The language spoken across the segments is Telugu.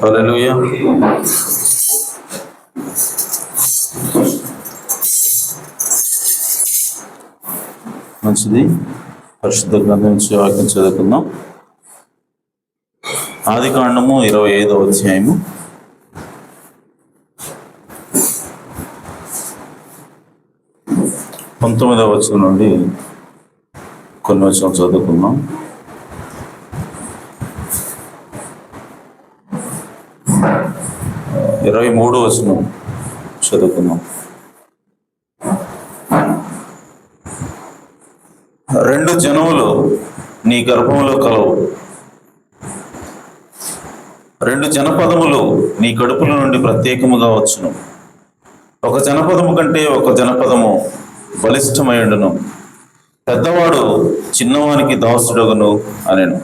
హల్లెలూయా. మంచిది. పరిశుద్ధ గ్రంథం నుంచి వాక్యం చదువుకుందాం. ఆదికాండము 25వ అధ్యాయము 19వ వచనం నుండి కొన్ని వచనం చదువుకుందాం. 23వ వచనం చదువుకుందాం. రెండు జనములు నీ గర్భములో కలవు, రెండు జనపదములు నీ కడుపుల నుండి ప్రత్యేకముగా వచ్చును. ఒక జనపదము కంటే ఒక జనపదము బలిష్టమైండును, పెద్దవాడు చిన్నవానికి దాసుడగును అనెను.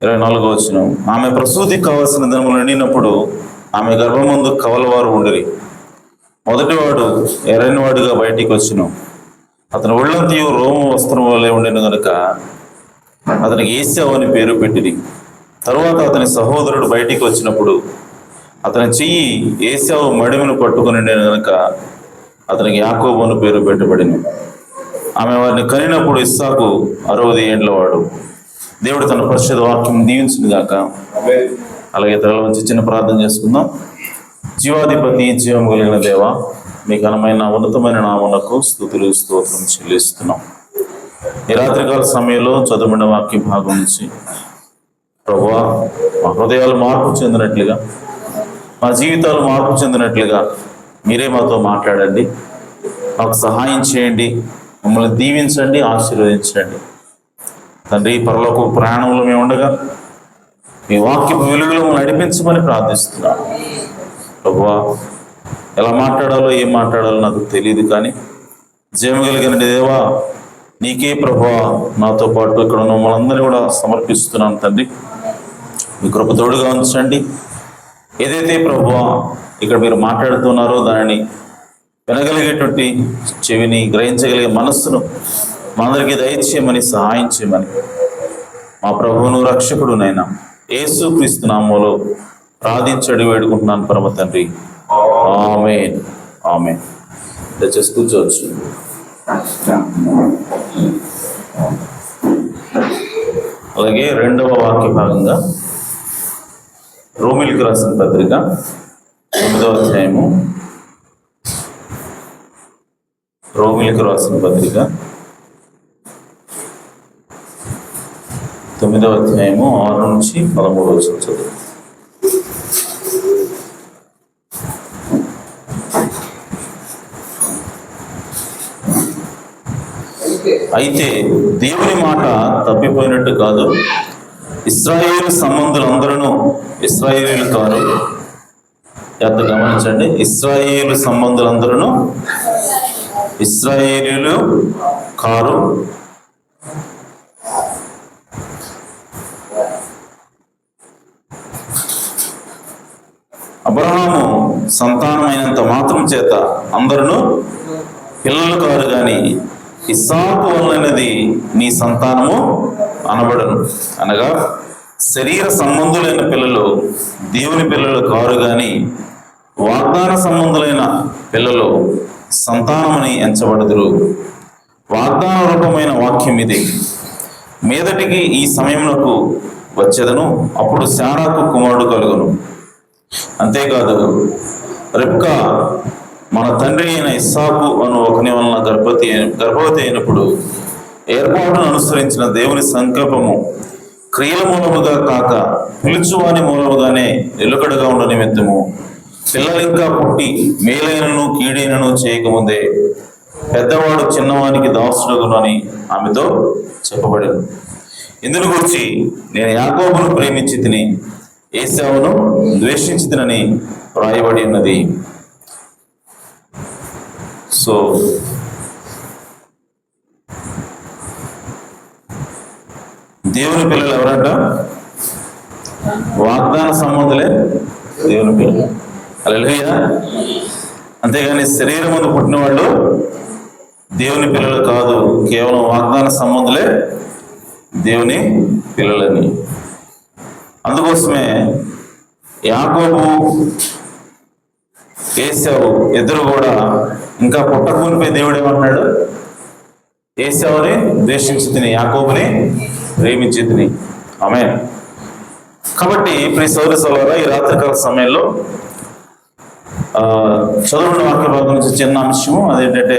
24వ వచనం. ఆమె ప్రసూతికి కావలసిన దినములు నిండినప్పుడు ఆమె గర్భమందు కవలవారు ఉండిరి. మొదటివాడు ఎర్రనివాడుగా బయటికి వచ్చును. అతని ఒళ్ళంతయు రోమ వస్త్రం వలె ఉండెను గనుక అతనికి ఏశావు అని పేరు పెట్టిరి. తరువాత అతని సహోదరుడు బయటికి వచ్చినప్పుడు అతని చెయ్యి ఏశావు మడిమను పట్టుకుని గనుక అతనికి యాకోబు అని పేరు పెట్టబడింది. ఆమె వారిని కనినప్పుడు ఇస్సాకు 60 ఏండ్ల వాడు. దేవుడు తన పరిశుద్ధ వాక్యం దీవించింది గాక. అలాగే తల వంచి చిన్న ప్రార్థన చేసుకుందాం. జీవాధిపతి, జీవం కలిగిన దేవ, మీ ఘనమైన ఉన్నతమైన నామమునకు స్తుతులు స్తోత్రం చెల్లిస్తున్నాం. ఈ రాత్రికాల సమయంలో చదువుబడిన వాక్య భాగం నుంచి ప్రభువా, మా హృదయాలు మార్పు చెందినట్లుగా, మా జీవితాలు మార్పు చెందినట్లుగా మీరే మాతో మాట్లాడండి. మాకు సహాయం చేయండి, మమ్మల్ని దీవించండి, ఆశీర్వదించండి. తండ్రి, పరలోక ప్రయాణంలో మేము ఉండగా మీ వాక్యపు వెలుగులో నడిపించమని ప్రార్థిస్తున్నాను. ప్రభువా, ఎలా మాట్లాడాలో ఏం మాట్లాడాలో నాకు తెలియదు, కానీ జీవం కలిగిన దేవా, నీకే ప్రభువా నాతో పాటు ఇక్కడ ఉన్న మనందరినీ కూడా సమర్పిస్తున్నాను. తండ్రి, మీ కృప తోడుగా ఉంచండి. ఏదైతే ప్రభువా ఇక్కడ మీరు మాట్లాడుతున్నారో దానిని వినగలిగేటువంటి చెవిని, గ్రహించగలిగే మనస్సును మా అందరికీ దయచేయమని, సహాయం చేయమని మా ప్రభువును రక్షకుడునైనా యేసుక్రీస్తు నామములో ప్రార్థించడి వేడుకుంటున్నాను పరమ తండ్రి. ఆమేన్, ఆమేన్. దయచేసి కూర్చోవచ్చు. అలాగే రెండవ వాక్య భాగంగా రోమిలికి రాసిన పత్రిక 9వ అధ్యాయము, రోమిలికి రాసిన పత్రిక 9వ అధ్యాయము 6 నుంచి 13 వచనం చదువు. అయితే దేవుని మాట తప్పిపోయినట్టు కాదు, ఇశ్రాయేలు సంబంధులందరూ ఇశ్రాయేలీలు కారు. ఎంత గమనించండి, ఇశ్రాయేలు సంబంధులందరూ ఇశ్రాయేలీలు కారు. అబ్రహాము సంతానమైనంత మాత్రం చేత అందరూ పిల్లలు కారు, గాని ఇస్సాకు వలనది నీ సంతానము అనబడను. అనగా శరీర సంబంధులైన పిల్లలు దేవుని పిల్లలు కారు, గాని వాగ్దాన సంబంధులైన పిల్లలు సంతానమని ఎంచబడదురు. వాగ్దాన రూపమైన వాక్యం ఇది. మీదటికి ఈ సమయమునకు వచ్చేదను, అప్పుడు శారాకు కుమారుడు కలుగును. అంతేకాదు, రెబ్కా మన తండ్రి అయిన ఇస్సాకు అను ఒకని వలన గర్భవతి అయినప్పుడు ఏర్పాటును అనుసరించిన దేవుని సంకల్పము క్రియల మూలముగా కాక పిలుచువాని మూలముగానే నిలకడగా ఉండ నిమిత్తము పిల్లలు ఇంకా పుట్టి మేలైనను కీడైనను చేయకముందే పెద్దవాడు చిన్నవానికి దాసుడగునని ఆమెతో చెప్పబడింది. ఇందును గురించి నేను యాకోబును ప్రేమించి తిని ఏశావును ద్వేషించి తినని వ్రాయబడి ఉన్నది. సో దేవుని పిల్లలు ఎవరంట? వాగ్దాన సంబంధులే దేవుని పిల్లలు. హల్లెలూయా. అంతేగాని శరీరం ముందు పుట్టిన వాళ్ళు దేవుని పిల్లలు కాదు, కేవలం వాగ్దాన సంబంధులే దేవుని పిల్లలని. అందుకోసమే యాకోబు ఏశావు ఇద్దరు కూడా ఇంకా పుట్టకూనిపై దేవుడు ఏమంటున్నాడు? ఏశావుని ద్వేషించి తిని యాకోబుని ప్రేమించి తిని. ఆమేన్. కాబట్టి ప్రియ సోదర సోదరులారా, ఈ రాత్రికాల సమయంలో చదువుకున్న వాక్య భాగం నుంచి చిన్న అంశము అదేంటంటే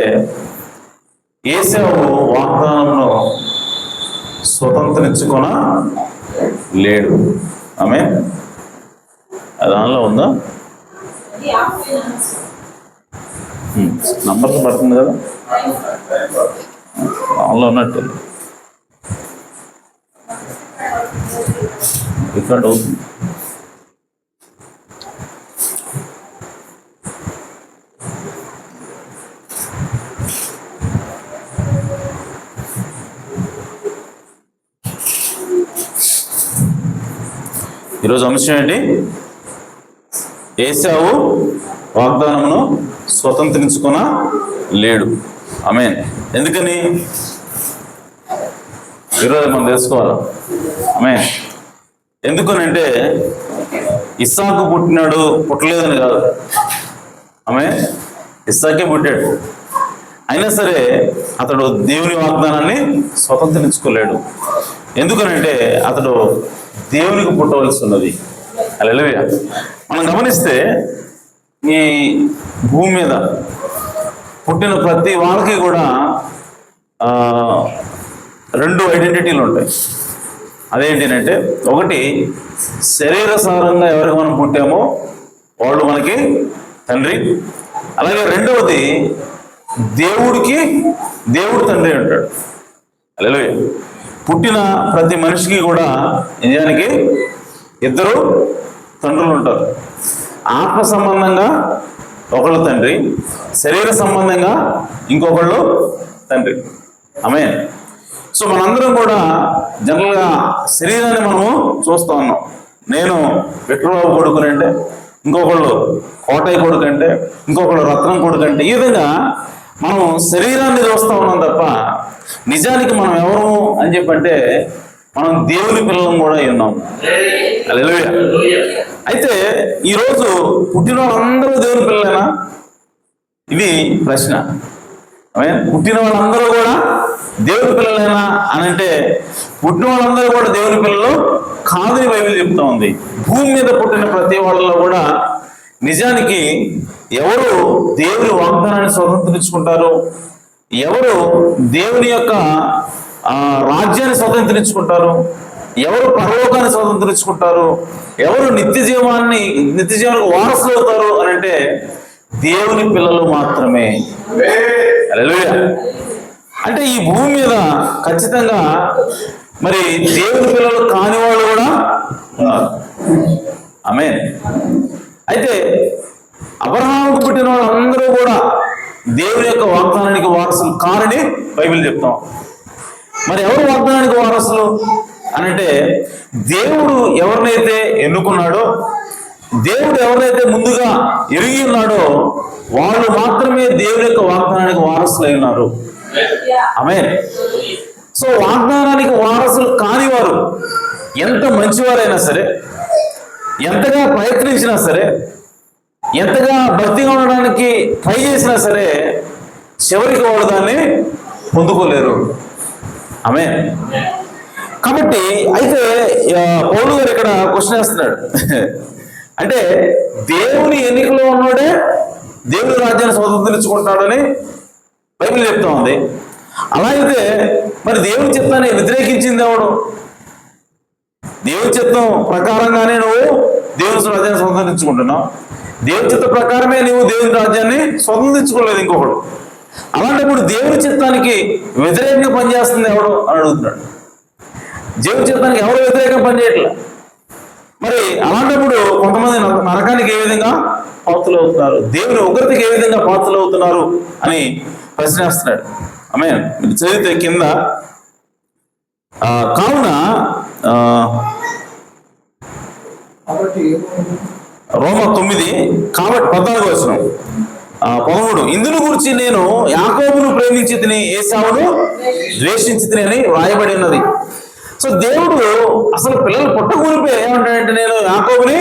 ఏశావు వాగ్దానంలో స్వతంత్రించుకొన లేడు. ఆమేన్. దానిలో ఉందా? నంబర్స్ పడుతుంది కదా, దానిలో ఉన్నట్టు రికార్డ్ అవుతుంది. ఈరోజు అంశం ఏంటి? ఏశావు వాగ్దానమును స్వతంత్రించుకొన లేడు. ఆమేన్. ఎందుకని ఈరోజు మనం తెలుసుకోవాలి. ఆమేన్. ఎందుకనంటే ఇస్సాకు పుట్టినాడు, పుట్టలేదని కాదు. ఆమేన్. ఇస్సాకే పుట్టాడు, అయినా సరే అతడు దేవుని వాగ్దానాన్ని స్వతంత్రించుకోలేడు. ఎందుకనంటే అతడు దేవునికి పుట్టవలసి ఉన్నది. హల్లెలూయా. మనం గమనిస్తే ఈ భూమి మీద పుట్టిన ప్రతి వాళ్ళకి కూడా రెండు ఐడెంటిటీలు ఉంటాయి. అదేంటంటే, ఒకటి శరీర సారంగా ఎవరికి మనం పుట్టామో వాళ్ళు మనకి తండ్రి. అలాగే రెండవది దేవుడు తండ్రి అంటాడు. హల్లెలూయా. పుట్టిన ప్రతి మనిషికి కూడా నిజానికి ఇద్దరు తండ్రులు ఉంటారు. ఆత్మ సంబంధంగా ఒకళ్ళు తండ్రి, శరీర సంబంధంగా ఇంకొకళ్ళు తండ్రి. ఆమేన్. సో మనందరం కూడా జనరల్గా శరీరాన్ని మనము చూస్తూ ఉన్నాం. నేను విట్రబాబు కొడుకుని అంటే, ఇంకొకళ్ళు కోటయ్య కొడుకు అంటే, ఇంకొకళ్ళు రత్నం కొడుకు అంటే, ఈ విధంగా మనం శరీరాన్ని చూస్తూ ఉన్నాం తప్ప నిజానికి మనం ఎవరు అని చెప్పంటే మనం దేవుని పిల్లలం కూడా ఉన్నాం. హల్లెలూయా. అయితే ఈరోజు పుట్టిన వాళ్ళందరూ దేవుని పిల్లలేనా? ఇది ప్రశ్న. పుట్టిన వాళ్ళందరూ కూడా దేవుని పిల్లలేనా అని అంటే పుట్టిన వాళ్ళందరూ కూడా దేవుని పిల్లలు కాదని బైబిల్ చెప్తా ఉంది. భూమి మీద పుట్టిన ప్రతి వాళ్ళలో కూడా నిజానికి ఎవరు దేవుని వాగ్దానాన్ని స్వతంత్రించుకుంటారు, ఎవరు దేవుని యొక్క రాజ్యాన్ని స్వతంత్రించుకుంటారు, ఎవరు పరలోకాన్ని స్వతంత్రించుకుంటారు, ఎవరు నిత్య జీవానికి వారసులు అవుతారు అని అంటే దేవుని పిల్లలు మాత్రమే. హల్లెలూయా. అంటే ఈ భూమి మీద ఖచ్చితంగా మరి దేవుని పిల్లలు కాని వాళ్ళు కూడా ఉన్నారు. ఆమేన్. అయితే అబ్రహాముకు పుట్టిన వాళ్ళందరూ కూడా దేవుని యొక్క వాగ్దానానికి వారసులు కారని బైబిల్ చెప్తాం. మరి ఎవరు వాగ్దానానికి వారసులు అనంటే దేవుడు ఎవరినైతే ఎన్నుకున్నాడో, దేవుడు ఎవరైతే ముందుగా ఎరిగి ఉన్నాడో వాళ్ళు మాత్రమే దేవుని యొక్క వాగ్దానానికి వారసులై ఉన్నారు. ఆమేన్. సో వాగ్దానానికి వారసులు కానివారు ఎంత మంచివారైనా సరే, ఎంతగా ప్రయత్నించినా సరే, ఎంతగా భక్తిగా ఉండడానికి ట్రై చేసినా సరే చివరికి వాళ్ళు దాన్ని పొందుకోలేరు. ఆమేన్. కాబట్టి అయితే పౌలు గారు ఇక్కడ క్వశ్చన్ వేస్తున్నాడు. అంటే దేవుని ఎన్నికలో ఉన్నాడే దేవుని రాజ్యాన్ని స్వతంత్రించుకుంటాడని బైబిల్ చెప్తా ఉంది. అలా అయితే మరి దేవుని చిత్తాన్ని వ్యతిరేకించింది ఎవడు? దేవుని చిత్తం ప్రకారంగానే నువ్వు దేవుని రాజ్యాన్ని స్వతంత్రించుకుంటున్నావు. దేవుని చిత్త ప్రకారమే నువ్వు దేవుని రాజ్యాన్ని స్వతంత్రించుకోలేదు ఇంకొకడు. అలాంటప్పుడు దేవుని చిత్తానికి వ్యతిరేకంగా పనిచేస్తుంది ఎవడు అని అడుగుతున్నాడు. దేవుని చిత్తానికి ఎవరు వ్యతిరేకంగా పనిచేయట్లే. మరి అలాంటప్పుడు కొంతమంది నరకానికి ఏ విధంగా పాత్రలు అవుతున్నారు, దేవుని ఉగ్రతకి ఏ విధంగా పాత్రలు అవుతున్నారు అని ప్రశ్నిస్తున్నాడు. ఆమేన్. మీరు చదివితే కింద కావున రోమా 9 కాబట్టి 14 ఇందును గురించి నేను యాకోబును ప్రేమించి తిని ఏశావును ద్వేషించి తిని అని రాయబడి ఉన్నది. సో దేవుడు అసలు పిల్లలు పుట్టకూరిపే ఏమంటాడంటే నేను యాకోబుని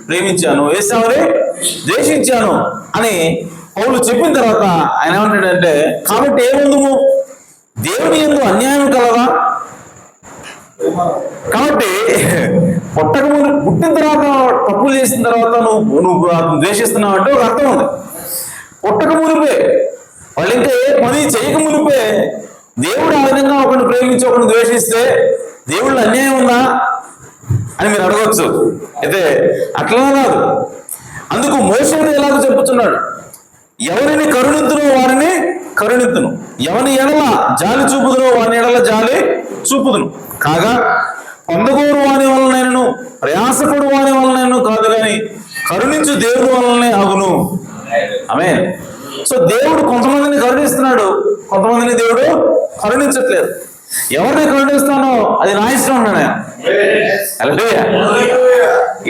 ప్రేమించాను, ఏశావుని ద్వేషించాను అని పౌలు చెప్పిన తర్వాత ఆయన ఏమంటాడంటే కాబట్టి ఏముందుము దేవుని యందు అన్యాయం కలదా? కాబట్టి పుట్టకముందు పుట్టిన తర్వాత తప్పులు చేసిన తర్వాత నువ్వు ద్వేషిస్తున్నావు అంటే ఒక అర్థం ఉంది. పుట్టక మునిపే వాళ్ళు ఇంకా ఏ పని చేయక మునిపే దేవుడు ఆ విధంగా ఒకరిని ప్రేమించి ఒకరిని ద్వేషిస్తే దేవుళ్ళు అన్యాయం ఉందా అని మీరు అడగవచ్చు. అయితే అట్లా కాదు. అందుకు మోషేని ఎలాగో చెప్పుతున్నాడు, ఎవరిని కరుణింతునో వారిని కరుణింతును, ఎవరి ఎడల జాలి చూపుదునో వాని ఎడల జాలి చూపుదును, కాగా పొందగోరు వాని వలనైనను ప్రయాసపడు వాని వలనైనను కాదు కానీ కరుణించు దేవుడు వలనే అగును. ఆమేన్. సో దేవుడు కొంతమందిని కరుణిస్తున్నాడు, కొంతమందిని దేవుడు కరుణించట్లేదు. ఎవరిని కరుణిస్తానో అది నా ఇష్టం అన్నాడు ఆయన. హల్లెలూయా.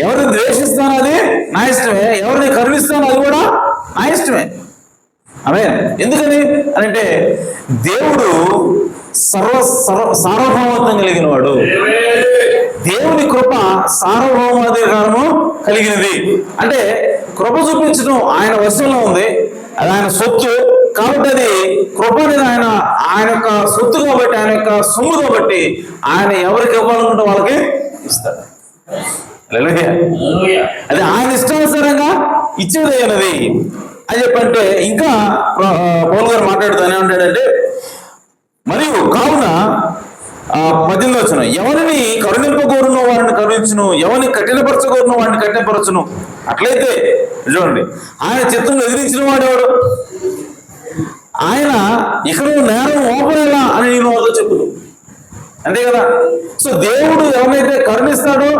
ఎవరిని ద్వేషిస్తానో అది నా ఇష్టమే, ఎవరిని కరుణిస్తానో అది కూడా నా ఇష్టమే. ఆమేన్. ఎందుకని అంటే దేవుడు సార్వభౌమత్వం కలిగిన వాడు. దేవుని కృప సార్వభౌమాధికారము కలిగినది. అంటే కృప చూపించడం ఆయన వశంలో ఉంది, అది ఆయన సొత్తు కాబట్టి అది కృప అనేది ఆయన యొక్క సొత్తు కాబట్టి, ఆయన యొక్క సొమ్ము కాబట్టి ఆయన ఎవరికి ఇవ్వాలనుకుంటే వాళ్ళకి ఇస్తాడు. అది ఆయన ఇష్టానుసారంగా ఇచ్చేది అయినది అని చెప్పంటే ఇంకా పౌలు గారు మాట్లాడుతానే ఉంటాడంటే మరియు కావున 18వ వచనం ఎవరిని కరుణింపగోరునో వాడిని కరుణించును, ఎవరిని కఠినపరచగోరునో వాడిని కఠినపరచును. అట్లయితే చూడండి ఆయన చిత్తం ఎదిరించిన వాడేవాడు, ఆయన ఇక్కడ నేరం ఓపరేలా అని నేను వాళ్ళతో చెప్పుదు అంతే కదా. సో దేవుడు ఎవరైతే కరుణిస్తాడో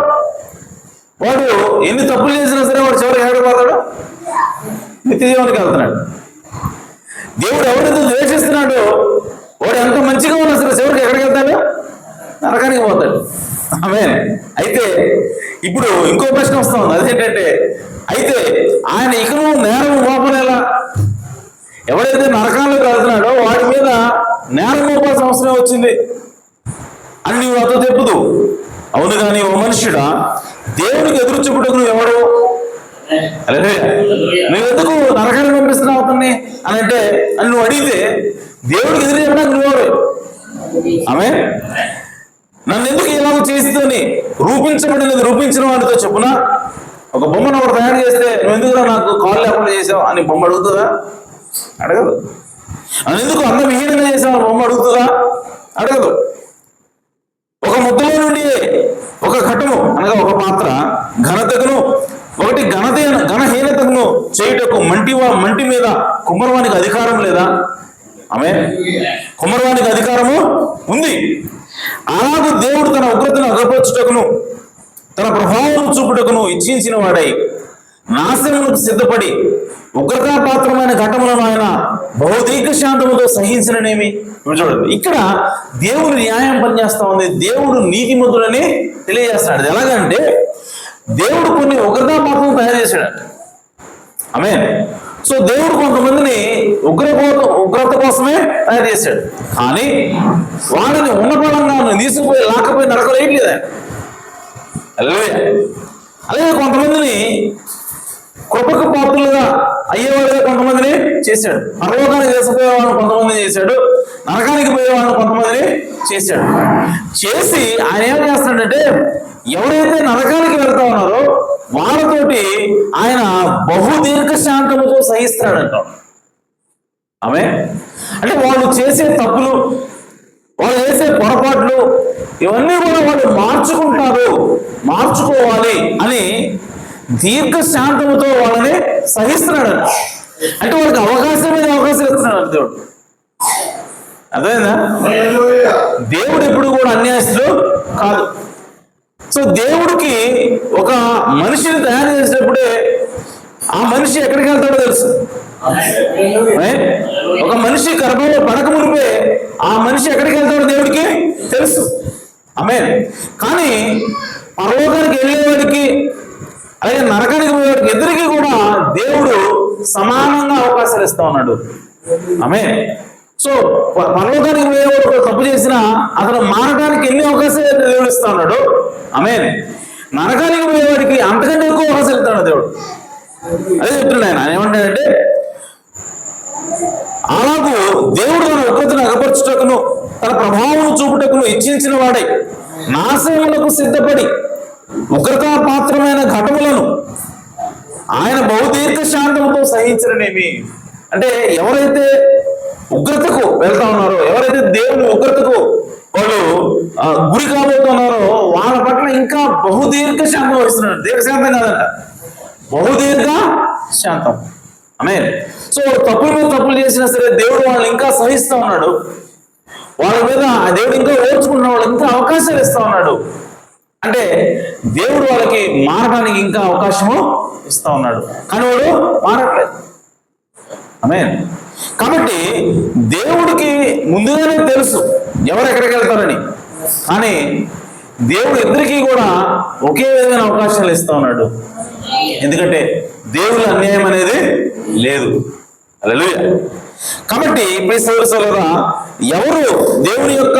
వాడు ఎన్ని తప్పులు చేసినా సరే వాడు చివరికి ఏడపోతాడు, నిత్య జీవానికి వెళ్తున్నాడు. దేవుడు ఎవరైతే ద్వేషిస్తున్నాడో వాడు ఎంత మంచిగా ఉన్నా సరే చివరికి ఎక్కడికి వెళ్తాడు? నరకానికి పోతాడు. ఆమేన్. అయితే ఇప్పుడు ఇంకో ప్రశ్న వస్తా ఉంది, అదేంటంటే అయితే ఆయన ఇకను నేరం మోపనేలా? ఎవరైతే నరకాలకు వెళ్తున్నాడో వాడి మీద నేరం మోపాల్సిన అవసరం వచ్చింది అని నీవు అతో చెప్పుదు. అవును కానీ ఓ మనుష్యుడా దేవునికి ఎదురు చెప్పుటకు నువ్వు ఎవడు? నువ్వు ఎందుకు నరకాన్ని పంపిస్తున్నావు అతన్ని అని అంటే అని నువ్వు అడిగితే దేవుడికి ఎదురు చెప్పడానికి నువ్వెవరు? ఆమేన్. నన్ను ఎందుకు ఇలాగ చేస్తుందని రూపించబడినది రూపించిన వాడితో చెప్పున ఒక బొమ్మను ఒకటి తయారు చేస్తే నువ్వు ఎందుకు నాకు కాళ్ళు లేకుండా చేసావు అని బొమ్మ అడుగుతుందా? అడగదు. నన్ను ఎందుకు అందవిహీనంగా చేసావు బొమ్మ అడుగుతుందా? అడగదు. ఒక ముద్దలో నుండి ఒక ఘటము అనగా ఒక పాత్ర ఘనతకును ఒకటి ఘనహీనతను చేయుటకు మంటి మీద కుమ్మరవానికి అధికారం లేదా? ఆమేన్. కుమ్మరవానికి అధికారము ఉంది. అలాగే దేవుడు తన ఉగ్రతను అగపరచుటకును తన ప్రభావం చూపుటకును ఇచ్చించిన వాడై నాశనములకు సిద్ధపడి ఉగ్రతాపాత్రమైన ఘటములను ఆయన బహుదీర్ఘ శాంతముతో సహించిననేమి. చూడండి ఇక్కడ దేవుడు న్యాయం పనిచేస్తా ఉంది, దేవుడు నీతిమంతుడని తెలియజేస్తాడు. ఎలాగంటే దేవుడు కొన్ని ఉగ్రతాపాత్రలు తయారు చేశాడు. ఆమేన్. సో దేవుడు కొంతమందిని ఉగ్రత కోసమే తయారు చేశాడు, కానీ వాళ్ళని ఉన్నపడంగా తీసుకుపోయి లాక్కపోయి నరకలేయట్లేదు ఆయన. అలాగే కొంతమందిని కృపకు పాత్రలుగా అయ్యేవాడుగా కొంతమందిని చేశాడు. పరలోకానికి తీసుకుపోయేవాళ్ళని కొంతమందిని చేశాడు, నరకానికి పోయేవాళ్ళని కొంతమందిని చేశాడు. చేసి ఆయన ఏం చేస్తున్నాడంటే ఎవరైతే నరకానికి వెళ్తా ఉన్నారో వాళ్ళతోటి ఆయన బహుదీర్ఘ శాంతముతో సహిస్తాడంట. ఆమె అంటే వాళ్ళు చేసే తప్పులు, వాళ్ళు చేసే పొరపాట్లు ఇవన్నీ కూడా వాళ్ళు మార్చుకోవాలి అని దీర్ఘశాంతముతో వాళ్ళని సహిస్తున్నాడు. అంటే వాళ్ళకి అవకాశం ఇస్తున్నాడు దేవుడు. అర్థమైందా? దేవుడు ఎప్పుడు కూడా అన్యాయస్తుడు కాదు. సో దేవుడికి ఒక మనిషిని తయారు చేసినప్పుడే ఆ మనిషి ఎక్కడికి వెళ్తాడో తెలుసు. ఒక మనిషి గర్భంలో పడక మునిపే ఆ మనిషి ఎక్కడికి వెళ్తాడో దేవుడికి తెలుసు. ఆమేన్. కానీ పరలోకానికి వెళ్ళేవాడికి అలాగే నరకానికి పోయేవాడికి ఇద్దరికి కూడా దేవుడు సమానంగా అవకాశాలు ఇస్తా ఉన్నాడు. ఆమేన్. సో పరలోకానికి పోయేవాడు తప్పు చేసినా అతను మారడానికి ఎన్ని అవకాశాలు దేవుడు ఇస్తా ఉన్నాడు. ఆమేన్. నరకానికి పోయేవాడికి అంతకంటే ఎక్కువ అవకాశాలు ఇస్తాడు దేవుడు. అదే చెప్తున్నాడు ఆయన. ఏమంటాడంటే అలాగూ దేవుడు తన ఉగ్రతను అగపరచుటకును తన ప్రభావం చూపుటకును ఇచ్చించిన వాడై నాశనములకు సిద్ధపడి ఉగ్రతాపాత్రమైన ఘటములను ఆయన బహుదీర్ఘ శాంతముతో సహించడమేమి. అంటే ఎవరైతే ఉగ్రతకు వెళ్తా ఉన్నారో, ఎవరైతే దేవుని ఉగ్రతకు వాళ్ళు గురి కాబోతున్నారో వాళ్ళ పట్ల ఇంకా బహుదీర్ఘ శాంతం వహిస్తున్నాడు. దీర్ఘశాంతం కాదంట, బహుదీర్ఘ శాంతం. ఆమేన్. సో తప్పుల మీద తప్పులు చేసినా సరే దేవుడు వాళ్ళని ఇంకా సహిస్తా ఉన్నాడు. వాళ్ళ మీద దేవుడు ఇంకా ఓర్చుకున్న వాళ్ళకి ఇంకా అవకాశాలు ఇస్తా ఉన్నాడు. అంటే దేవుడు వాళ్ళకి మారడానికి ఇంకా అవకాశము ఇస్తా ఉన్నాడు. కానీ వాడు మారట్లేదు. ఆమేన్. కాబట్టి దేవుడికి ముందుగానే తెలుసు ఎవరు ఎక్కడికి వెళ్తారని. కానీ దేవుడు ఇద్దరికీ కూడా ఒకే విధమైన అవకాశాలు ఇస్తా ఉన్నాడు. ఎందుకంటే దేవుని అన్యాయం అనేది లేదు. హల్లెలూయా. కాబట్టి ప్రియసోదరులారా, ఎవరు దేవుని యొక్క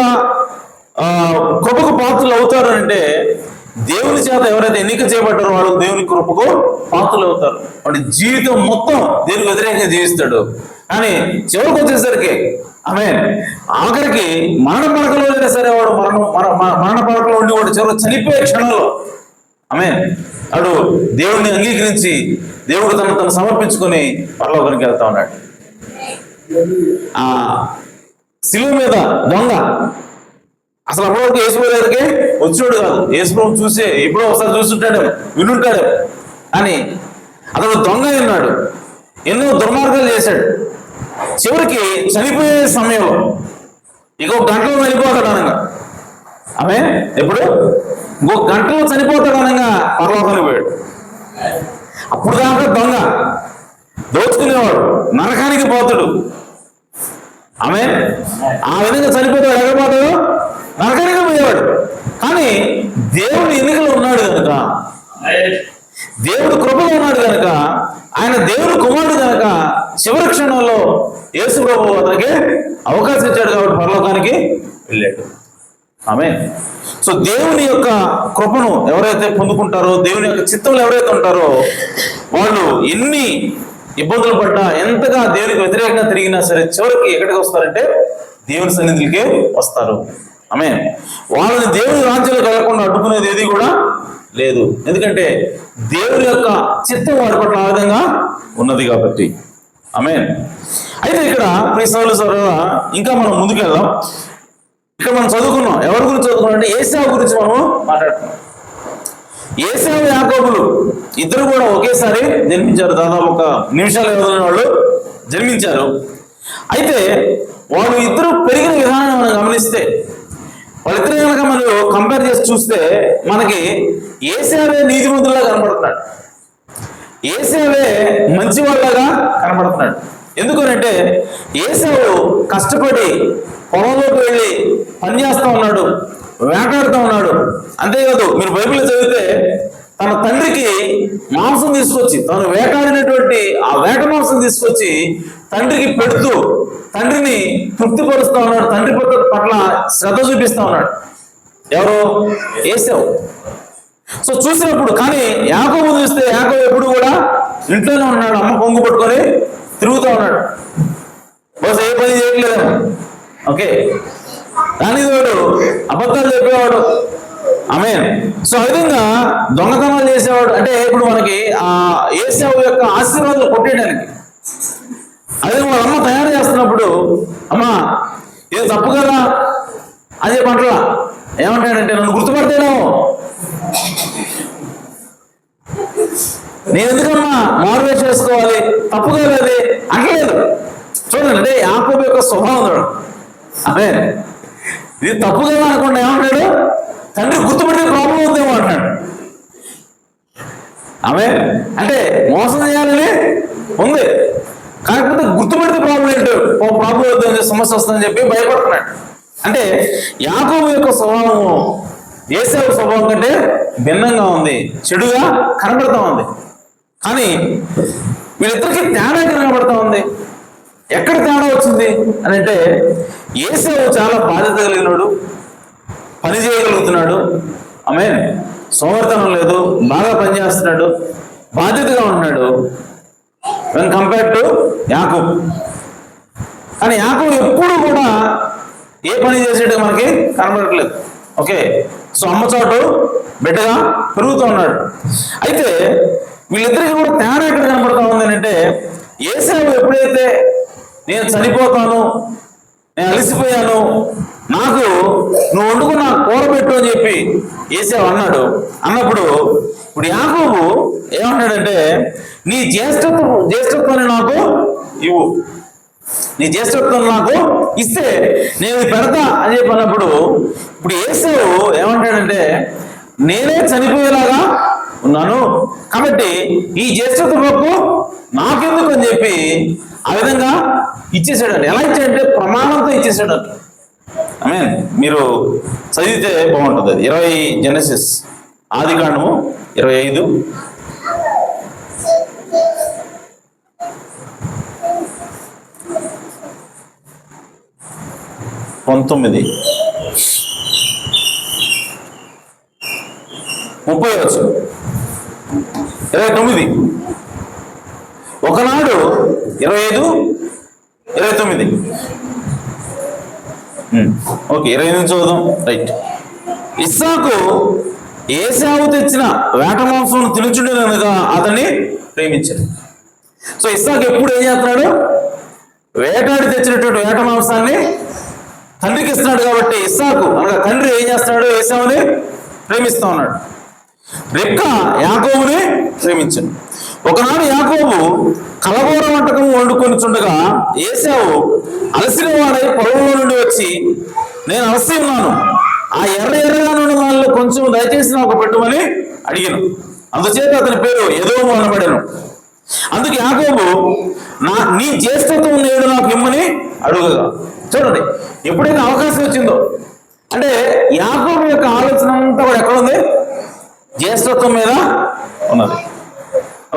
కృపకు పాత్రలు అవుతారు అంటే దేవుని చేత ఎవరైతే ఎన్నిక చేయబడ్డారో వాళ్ళు దేవుని కృపకు పాత్రలు అవుతారు. వాడి జీవితం మొత్తం దేవునికి వ్యతిరేకంగా జీవిస్తాడు. కానీ చివరికి వచ్చేసరికి ఆమేన్ ఆఖరికి మరణ పడకలో అయినా సరే వాడు మరణ పడకలో ఉండి వాడు చివరికి చనిపోయే క్షణంలో ఆమేన్ వాడు దేవుడిని అంగీకరించి దేవుడు తను సమర్పించుకొని పరలోకానికి వెళ్తా ఉన్నాడు. ఆ శిలువ మీద దొంగ అసలు అప్పటివరకు యేసుప్రభు దగ్గరికి వచ్చాడు కాదు. యేసుప్రభు చూసే ఎప్పుడో ఒకసారి చూస్తుంటాడు, వినుంటాడు. కానీ అతను దొంగ ఉన్నాడు, ఎన్నో దుర్మార్గాలు చేశాడు. చివరికి చనిపోయే సమయంలో ఇంకొక గంటలో చనిపోతాడు అనగా ఆమె ఎప్పుడు ఇంకొక గంటలో చనిపోతాడు అనగా పరలోకానికి పోయాడు. అప్పుడు దాకా దొంగ దోచుకునేవాడు, నరకానికి పోతాడు. ఆమె ఆ విధంగా చనిపోతాడు, ఎగపోతాడు, నరకానికి పోయేవాడు. కానీ దేవుడు ఎన్నికలో ఉన్నాడు కనుక, దేవుడు కృపలో ఉన్నాడు కనుక, ఆయన దేవుడు కుమారుడు కనుక చివరి క్షణంలో యేసు ప్రభువు అతనికి అవకాశం ఇచ్చాడు కాబట్టి పరలోకానికి వెళ్ళాడు. ఆమేన్. సో దేవుని యొక్క కృపను ఎవరైతే పొందుకుంటారో, దేవుని యొక్క చిత్తంలో ఎవరైతే ఉంటారో వాళ్ళు ఎన్ని ఇబ్బందులు పడ్డా, ఎంతగా దేవునికి వ్యతిరేకంగా తిరిగినా సరే చివరికి ఎక్కడికి వస్తారంటే దేవుని సన్నిధికి వస్తారు. ఆమేన్. వాళ్ళని దేవుని రాజ్యంలో కలగకుండా అడ్డుకునేది ఏది కూడా లేదు. ఎందుకంటే దేవుని యొక్క చిత్తం వారి పట్ల ఆ విధంగా ఉన్నది కాబట్టి. ఆమేన్. అయితే ఇక్కడ ప్రియసోదరులారా ఇంకా మనం ముందుకెళ్దాం. ఇక్కడ మనం చదువుకున్నాం, ఎవరి గురించి చదువుకున్నాం అంటే ఏశావు గురించి మనం మాట్లాడుతున్నాం. ఏశావు యాకోబులు ఇద్దరు కూడా ఒకేసారి జన్మించారు. దాదాపు ఒక నిమిషాల వ్యవధిలో వాళ్ళు జన్మించారు. అయితే వాళ్ళు ఇద్దరు పెరిగిన విధానం మనం గమనిస్తే, వాళ్ళిద్దరు కనుక మనం కంపేర్ చేసి చూస్తే మనకి ఏశావే నీతిమంతులుగా కనబడుతున్నాడు, ఏశావే మంచివాళ్ళగా కనబడుతున్నాడు. ఎందుకనంటే ఏశావు కష్టపడి పొలంలోకి వెళ్ళి పని చేస్తూ ఉన్నాడు, వేటాడుతూ ఉన్నాడు. అంతేకాదు మీరు బైబిల్లో చదివితే తన తండ్రికి మాంసం తీసుకొచ్చి, తను వేటాడినటువంటి ఆ వేట మాంసం తీసుకొచ్చి తండ్రికి పెడుతూ తండ్రిని తృప్తిపరుస్తూ ఉన్నాడు, తండ్రి పట్ల శ్రద్ధ చూపిస్తూ ఉన్నాడు. ఎవరు? ఏశావు. సో చూసినప్పుడు కానీ యాకోబు చూస్తే యాకోబు ఎప్పుడు కూడా ఇంట్లోనే ఉన్నాడు, అమ్మ కొంగు పట్టుకొని తిరుగుతూ ఉన్నాడు, బస్ ఏ పని చేయట్లేదేమో. ఓకే, రానివాడు, అబద్ధాలు చెప్పేవాడు. ఆమేన్. సో ఆ విధంగా దొంగతనాలు చేసేవాడు. అంటే ఇప్పుడు మనకి ఆ ఏశావు యొక్క ఆశీర్వాదాలు కొట్టేయడానికి అదే వాళ్ళ అమ్మ తయారు చేస్తున్నప్పుడు, అమ్మా ఇది తప్పు కదా అదే పంటల ఏమంటాడంటే, నన్ను గుర్తుపడితేనేమో నేను ఎందుకమ్మా మారువేష చేసుకోవాలి, తప్పు కదా అది అంటలేదు. చూడండి, అంటే యాకోబు యొక్క స్వభావం చూడండి. అదే ఇది తప్పు కదా అనుకోండి, ఏమంటాడు, తండ్రి గుర్తుపడితే ప్రాబ్లం ఉందేమో అంటాడు. ఆమె అంటే మోసం చేయాలని ఉంది, కాకపోతే గుర్తుపడితే ప్రాబ్లం ఏంటో, ప్రాబ్లం అవుతుంది, సమస్య వస్తుందని చెప్పి భయపడుతున్నాడు. అంటే యాకోబు యొక్క స్వభావము ఏశావు స్వభావం కంటే భిన్నంగా ఉంది, చెడుగా కనబడతా ఉంది. కానీ వీళ్ళిద్దరికి తేడా కనబడతా ఉంది. ఎక్కడ తేడా వచ్చింది అని అంటే, ఏశావు చాలా బాధ్యత కలిగినాడు, పని చేయగలుగుతున్నాడు, ఆమె సోమర్థనం లేదు, బాగా పనిచేస్తున్నాడు, బాధ్యతగా ఉంటున్నాడు వెన్ కంపేర్ టు యాకోబు. కానీ యాకోబు ఎప్పుడు కూడా ఏ పని చేసేటో మనకి కనబడట్లేదు. ఓకే, సో అమ్మ చోటు బిడ్డగా పెరుగుతూ ఉన్నాడు. అయితే వీళ్ళిద్దరికి కూడా తేడా ఎక్కడ కనబడతా ఉంది అంటే, ఏశావు ఎప్పుడైతే నేను చనిపోతాను, నేను అలసిపోయాను, నాకు నువ్వు వండుకున్న కూర పెట్టు అని చెప్పి ఏశావు అన్నప్పుడు ఇప్పుడు యాకోబు ఏమన్నాడంటే, నీ జ్యేష్ఠత్వాన్ని నాకు ఇవ్వు, నీ జ్యేష్ఠత్వం నాకు ఇస్తే నేను ఇది పెడతా అని చెప్పి అన్నప్పుడు ఇప్పుడు ఏశావు ఏమంటాడంటే, నేనే చనిపోయేలాగా ఉన్నాను కాబట్టి ఈ జ్యేష్ఠత్వం హక్కు నాకెందుకు అని చెప్పి ఆ విధంగా ఇచ్చేసాడు. ఎలా ఇచ్చాడంటే ప్రమాణంతో ఇచ్చేసాడు. మీన్ మీరు చదివితే బాగుంటుంది. అది 20 జెనసిస్, ఆదికాండము 25 19 30 వచ్చు, 29 ఒకనాడు 25 29 ఓకే 28 చూద్దాం. రైట్. ఇస్సాకు ఏశావు తెచ్చిన వేట మాంసం తినుచుండే కనుక అతన్ని ప్రేమించాడు. సో ఇస్సాకు ఎప్పుడు ఏం చేస్తున్నాడు, వేటాడి తెచ్చినటువంటి వేట మాంసాన్ని తండ్రికి ఇస్తున్నాడు. కాబట్టి ఇస్సాకు అనగా తండ్రి ఏం చేస్తున్నాడు, ఏశావుని ప్రేమిస్తా ఉన్నాడు. రెబ్కా యాకోబుని ప్రేమించాడు. ఒకనాడు యాకోబు కలబోర వంటకం వండుకొని చుండగా ఏశావు అలసిన వాడై పొలంలో నుండి వచ్చి, నేను అలసి ఉన్నాను, ఆ ఎర్రగా నుండి వాళ్ళు కొంచెం దయచేసి నాకు పెట్టుమని అడిగాను. అందుచేత అతని పేరు ఎదోము అనబడెను. అందుకు యాకోబు, నీ జ్యేష్ఠత్వం నేడు నాకు ఇమ్మని అడుగగా. చూడండి, ఎప్పుడైతే అవకాశం వచ్చిందో, అంటే యాకోబు యొక్క ఆలోచన అంతా కూడా ఎక్కడ ఉంది, జ్యేష్ఠత్వం మీద ఉన్నది.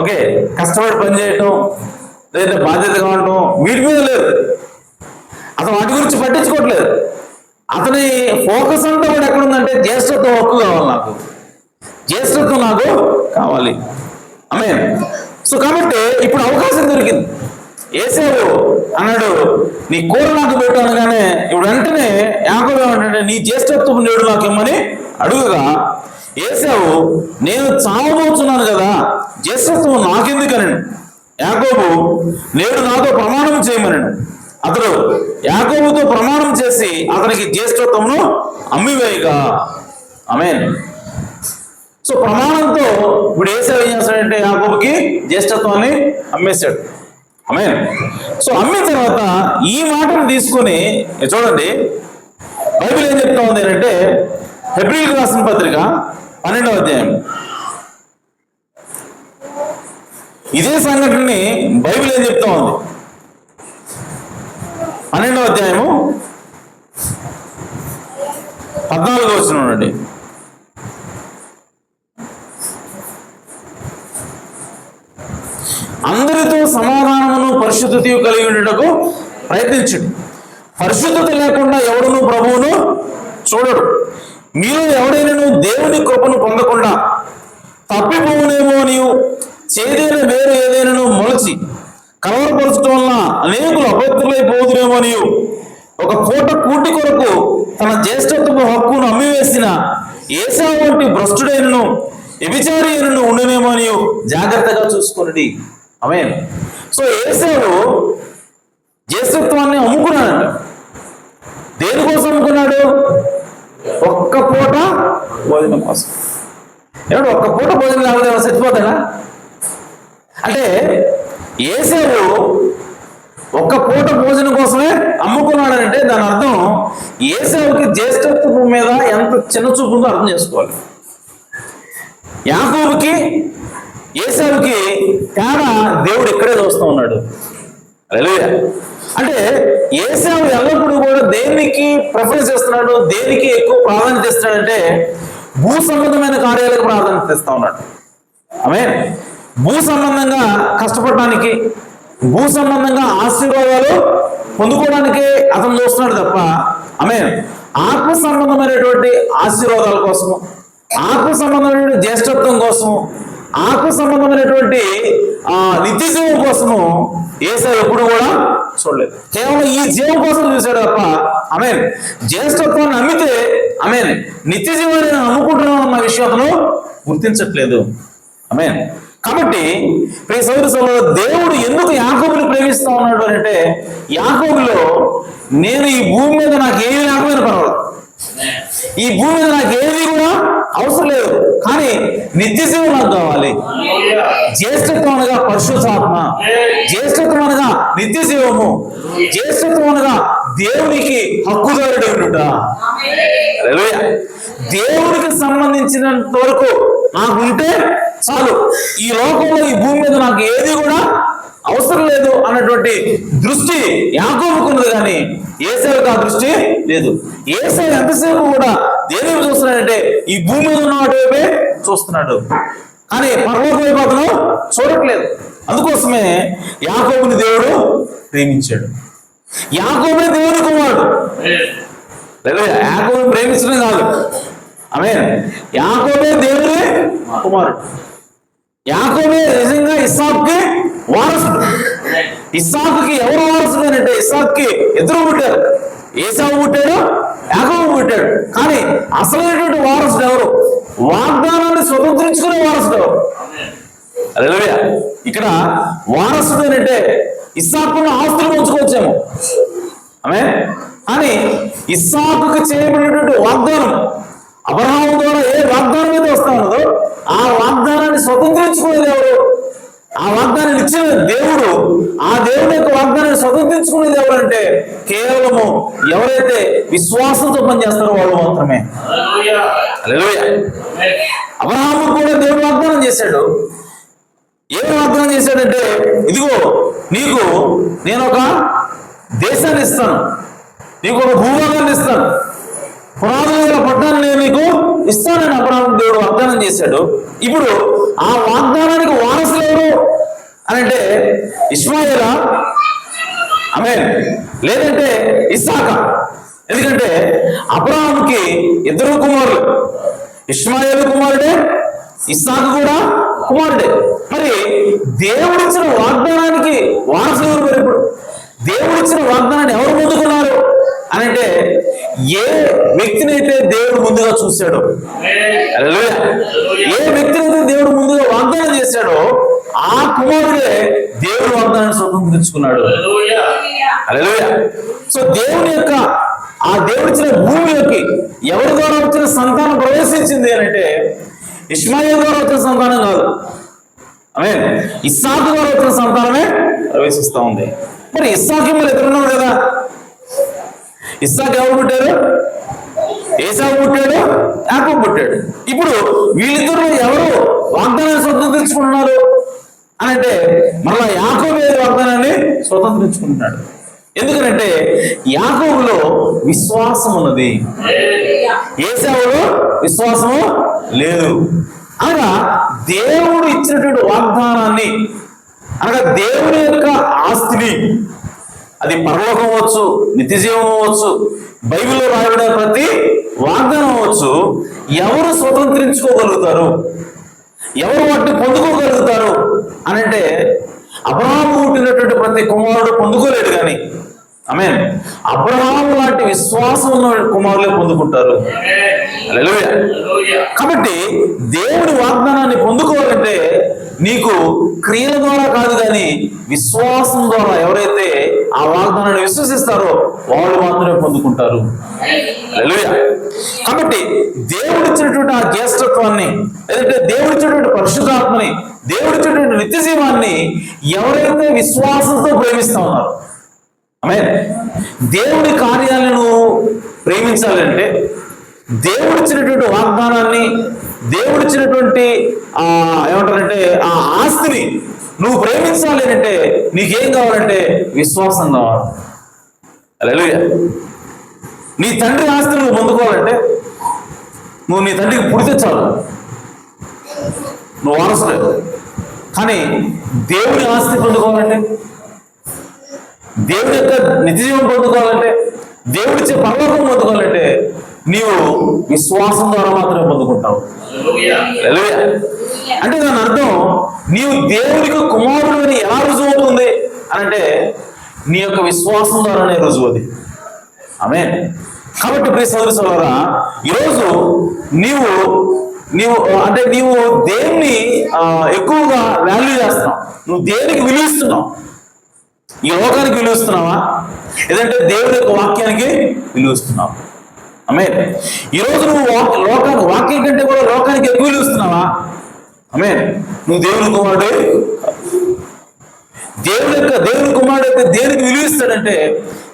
ఓకే, కష్టపడి పనిచేయటం లేదా బాధ్యతగా ఉండటం వీటి మీద లేదు. అతను వాటి గురించి పట్టించుకోవట్లేదు. అతని ఫోకస్ అంతా కూడా ఎక్కడ ఉందంటే, జ్యేష్ఠత్వం హక్కు కావాలి, నాకు జ్యేష్ఠత్వం నాకు కావాలి. ఆమేన్. సో కాబట్టి ఇప్పుడు అవకాశం దొరికింది. ఏశావు అన్నాడు, నీ కూర నాకు పెట్టు అనగానే ఇప్పుడు వెంటనే యాకోబు ఏమంటే, నీ జ్యేష్ఠత్వం నేడు నాకు ఇమ్మని అడుగుగా ఏశావు, నేను చావబోతున్నాను కదా, జ్యేష్ఠత్వం నాకెందుకనను. యాకోబు, నేడు నాతో ప్రమాణం చేయమనను. అతడు యాకోబుతో ప్రమాణం చేసి అతనికి జ్యేష్ఠత్వమును అమ్మివేయగా. ఆమేన్. సో ప్రమాణంతో ఇప్పుడు ఏశావు ఏం చేస్తాడంటే, యాకోబుకి జ్యేష్ఠత్వాన్ని అమ్మేశాడు. ఆమేన్. సో అమ్మిన తర్వాత ఈ మాటను తీసుకొని చూడండి, బైబిల్ ఏం చెప్తా ఉంది అంటే, హెబ్రీయులకు రాసిన పత్రిక 12వ అధ్యాయం ఇదే సంఘటనని బైబిల్ ఏం చెప్తా ఉంది. 12వ అధ్యాయము 14వ వచనం నుండి, అందరితో సమాధానమును పరిశుద్ధతయు కలిగి ఉండటకు ప్రయత్నించండి. పరిశుద్ధత లేకుండా ఎవడును ప్రభువును చూడడు. మీలో ఎవడైనా దేవుని కృపను పొందకుండా తప్పిపోవునేమో నీవు చేదైన వేరు ఏదైనా మొలచి కలవరపరచడం వలన అనేకులు అభద్రులైపోదురేమో నీవు ఒక పూట కూటి కొరకు తన జ్యేష్ఠత్వపు హక్కును అమ్మివేసిన ఏసావు వంటి భ్రష్టుడైనను వ్యభిచారి అయినను ఉండునేమో అని జాగ్రత్తగా చూసుకోండి. ఆమేన్. సో ఏసావు జ్యేష్ఠత్వాన్ని అమ్ముకున్నాడంట. దేనికోసం అమ్ముకున్నాడు? ఒక్క పూట భోజనం కోసం. ఏమంటే ఒక్క పూట భోజనం లేకపోతే చచ్చిపోతాడా? అంటే ఏసావు ఒక్క పూట భోజనం కోసమే అమ్ముకున్నాడంటే దాని అర్థం ఏసావుకి జ్యేష్ఠత్వం మీద ఎంత చిన్న చూపు ఉందో అర్థం చేసుకోవాలి. యాకోబుకి ఏసావుకి తేడా దేవుడు ఇక్కడే చూస్తూ ఉన్నాడు. హల్లెలూయా. అంటే ఏసావు ఎల్లప్పుడూ కూడా దేనికి ప్రిఫరెన్స్ ఇస్తున్నాడు, దేనికి ఎక్కువ ప్రాధాన్యత ఇస్తున్నాడంటే భూ సంబంధమైన కార్యాలకు ప్రాధాన్యత ఇస్తా ఉన్నాడు. ఆమేన్. భూ సంబంధంగా కష్టపడడానికి, భూ సంబంధంగా ఆశీర్వాదాలు పొందుకోవడానికి అతను చూస్తున్నాడు తప్ప, ఆమేన్, ఆత్మ సంబంధమైనటువంటి ఆశీర్వాదాల కోసము, ఆత్మ సంబంధమైనటువంటి జ్యేష్ఠత్వం కోసము, ఆత్మ సంబంధమైనటువంటి నిత్య జీవం కోసము ఏసావు ఎప్పుడు కూడా చూడలేదు. కేవలం ఈ జీవం కోసం చూశాడు తప్ప, ఆమేన్, జ్యేష్ఠత్వాన్ని అమ్మితే ఆమేన్ నిత్య జీవాన్ని అమ్ముకుంటున్నాం అన్న విషయం అతను గుర్తించట్లేదు. ఆమేన్. కాబట్టి ప్రియ సోదర సోదరులు, దేవుడు ఎందుకు యాకోబుని ప్రేమిస్తా ఉన్నాడు అంటే, యాకోబులో నేను ఈ భూమి మీద నాకు ఏమి లేకపోయినా పర్వాలేదు, ఈ భూమి మీద నాకు ఏది కూడా అవసరం లేదు, కానీ నిత్య జీవం నాకు కావాలి. జ్యేష్ఠత్వం అనగా పరిశుద్ధాత్మ, జ్యేష్ఠత్వం అనగా నిత్య జీవము, జ్యేష్ఠత్వం అనగా దేవునికి హక్కుదారుడు ఉండుట. హల్లెలూయా. దేవుడికి సంబంధించినంత వరకు నాకుంటే చాలు, ఈ లోకంలో ఈ భూమి మీద నాకు ఏది కూడా అవసరం లేదు అన్నటువంటి దృష్టి యాకోబుకు ఉన్నది, కానీ ఏసావుకి ఆ దృష్టి లేదు. ఏసావు ఎంతసేపు కూడా దేని చూస్తున్నాడంటే ఈ భూమి మీద ఉన్న వాటి వైపే చూస్తున్నాడు, కానీ పరలోక వైపు అతను చూడట్లేదు. అందుకోసమే యాకోబుని దేవుడు ప్రేమించాడు. యాకోబే దేవుని కుమారుడు. యాకోబుని ప్రేమించడం కాదు, ఆమేన్, యాకోబే దేవుని కుమారుడు. యాకోబే నిజంగా ఇస్సాకుకి వారసుడు. ఇస్సాకుకి ఎవరు వారసుడు అంటే, ఇస్సాకుకి ఇద్దరు పుట్టారు, ఏసావు పుట్టాడు, యాకోబు పుట్టాడు. కానీ అసలైనటువంటి వారసుడు ఎవరు? వాగ్దానాన్ని స్వతంత్రించుకునే వారసుడు ఎవరు? హల్లెలూయా. ఇక్కడ వారసుడు అంటే ఇస్సాకున్న ఆస్తులు పంచుకోవచ్చేమో, ఆమేన్, కానీ ఇస్సాకుకి చేయబడినటువంటి వాగ్దానం, అబ్రహాము ద్వారా ఏ వాగ్దానం మీద వస్తా ఉన్నదో ఆ వాగ్దానాన్ని స్వతంత్రించుకునేది ఎవరు? ఆ వాగ్దానాన్ని ఇచ్చిన దేవుడు. ఆ దేవుని యొక్క వాగ్దానాన్ని స్వతంత్రించుకునేది ఎవరు అంటే కేవలము ఎవరైతే విశ్వాసంతో పనిచేస్తారో వాళ్ళు మాత్రమే. హల్లెలూయా. అబ్రహాము కూడా దేవుడు వాగ్దానం చేశాడు. ఏమి వాగ్దానం చేశాడంటే, ఇదిగో నీకు నేను ఒక దేశాన్ని ఇస్తాను, నీకు ఒక భూభాగాన్ని ఇస్తాను, పునాదుల పట్టణాన్ని నేను నీకు ఇస్తానని అబ్రహాము దేవుడు వాగ్దానం చేశాడు. ఇప్పుడు ఆ వాగ్దానానికి వారసులు ఎవరు అని అంటే ఇష్మాయేలా, ఆమేన్, లేదంటే ఇస్సాకా? ఎందుకంటే అబ్రహాముకి ఇద్దరు కుమారులు, ఇష్మాయేలు కుమారుడే, ఇస్సాకు కూడా కుమారుడే. మరి దేవుడిచ్చిన వాగ్దానానికి వారసులు ఎవరు? మరి ఇప్పుడు దేవుడిచ్చిన వాగ్దానాన్ని ఎవరు పొందుకున్నారు అని అంటే, ఏ వ్యక్తినైతే దేవుడు ముందుగా చూశాడో, ఏ వ్యక్తినైతే దేవుడు ముందుగా వాగ్దానం చేశాడో ఆ కుమారుడే దేవుడు వాగ్దానాన్ని స్వతంత్రించుకున్నాడు. హల్లెలూయా. సో దేవుని యొక్క ఆ దేవుడిచ్చిన భూమిలోకి ఎవరి ద్వారా వచ్చిన సంతానం ప్రవేశించింది అని అంటే ఇష్మాయేలు ద్వారా వచ్చిన సంతానం కాదు, ఆమేన్, ఇస్సాకు ద్వారా వచ్చిన సంతానమే ప్రవేశిస్తూ ఉంది. మరి ఇస్సాకు మరి ఎదురున్నాడు కదా, ఇస్సాకు ఎవరు పుట్టారు? ఏసావు పుట్టాడు, యాకోబు పుట్టాడు. ఇప్పుడు వీళ్ళిద్దరు ఎవరు వాగ్దానాన్ని స్వతంత్రించుకుంటున్నారు అని అంటే మరలా యాకోబు వాగ్దానాన్ని స్వతంత్రించుకుంటున్నాడు. ఎందుకంటే యాకోబులో విశ్వాసం ఉన్నది, ఏసావులో విశ్వాసము లేదు. అనగా దేవుడు ఇచ్చినటువంటి వాగ్దానాన్ని, అనగా దేవుని యొక్క ఆస్తిని, అది పరలోకం అవ్వచ్చు, నిత్య జీవం అవ్వచ్చు, బైబిల్లో రాయబడిన ప్రతి వాగ్దానం అవ్వచ్చు, ఎవరు స్వతంత్రించుకోగలుగుతారు, ఎవరు వాటిని పొందుకోగలుగుతారు అని అంటే అబ్రహాము పుట్టినటువంటి ప్రతి కుమారుడు పొందుకోలేడు, కానీ ఆమేన్. అబ్రహాము లాంటి విశ్వాసం ఉన్న కుమారులే పొందుకుంటారు. హల్లెలూయా. కాబట్టి దేవుడి వాగ్దానాన్ని పొందుకోవాలంటే నీకు క్రియల ద్వారా కాదు, కానీ విశ్వాసం ద్వారా ఎవరైతే ఆ వాగ్దానాన్ని విశ్వసిస్తారో వాళ్ళు మాత్రమే పొందుకుంటారు. హల్లెలూయా. కాబట్టి దేవుడిచ్చినటువంటి ఆ జ్యేష్ఠత్వాన్ని, లేదంటే దేవుడిచ్చినటువంటి పరిశుద్ధాత్మని, దేవుడిచ్చినటువంటి నిత్య జీవాన్ని ఎవరైతే విశ్వాసంతో ప్రేమిస్తా ఉన్నారో, ఆమేన్. దేవుడి కార్యాలను ప్రేమించాలంటే, దేవుడిచ్చినటువంటి వాగ్దానాన్ని, దేవుడిచ్చినటువంటి ఏమంటారంటే ఆ ఆస్తిని నువ్వు ప్రేమించాలి అంటే నీకేం కావాలంటే విశ్వాసం కావాలి. హల్లెలూయా. నీ తండ్రి ఆస్తిని నువ్వు పొందుకోవాలంటే నువ్వు నీ తండ్రికి పుడితే చాలు, నువ్వు వారసులేదు. కానీ దేవుడి ఆస్తి పొందుకోవాలంటే, దేవుడి యొక్క నిత్యజీవం పొందుకోవాలంటే, దేవుడిచ్చే పరలోకం పొందుకోవాలంటే నీవు విశ్వాసం ద్వారా మాత్రమే పొందుకుంటావు. హల్లెలూయా. అంటే దాని అర్థం నీవు దేవుడికి కుమారుడు అని ఎలా రుజువు అవుతుంది అంటే నీ యొక్క విశ్వాసం ద్వారానే రుజువు అది. ఆమేన్. కాబట్టి ప్రియ సోదర సోదరులారా, ఈరోజు నీవు దేన్ని ఎక్కువగా వాల్యూ చేస్తున్నావు? నువ్వు దేనికి విలువిస్తున్నావు? ఈ లోకానికి విలువిస్తున్నావా, లేదంటే దేవుడి యొక్క వాక్యానికి విలువిస్తున్నావా? ఆమేన్. ఈరోజు నువ్వు వాక్యం కంటే కూడా లోకానికి ఎక్కువ విలువిస్తున్నావా? ఆమేన్. నువ్వు దేవుని కుమారుడే. దేవుని కుమారుడు అయితే దేనికి విలువిస్తాడంటే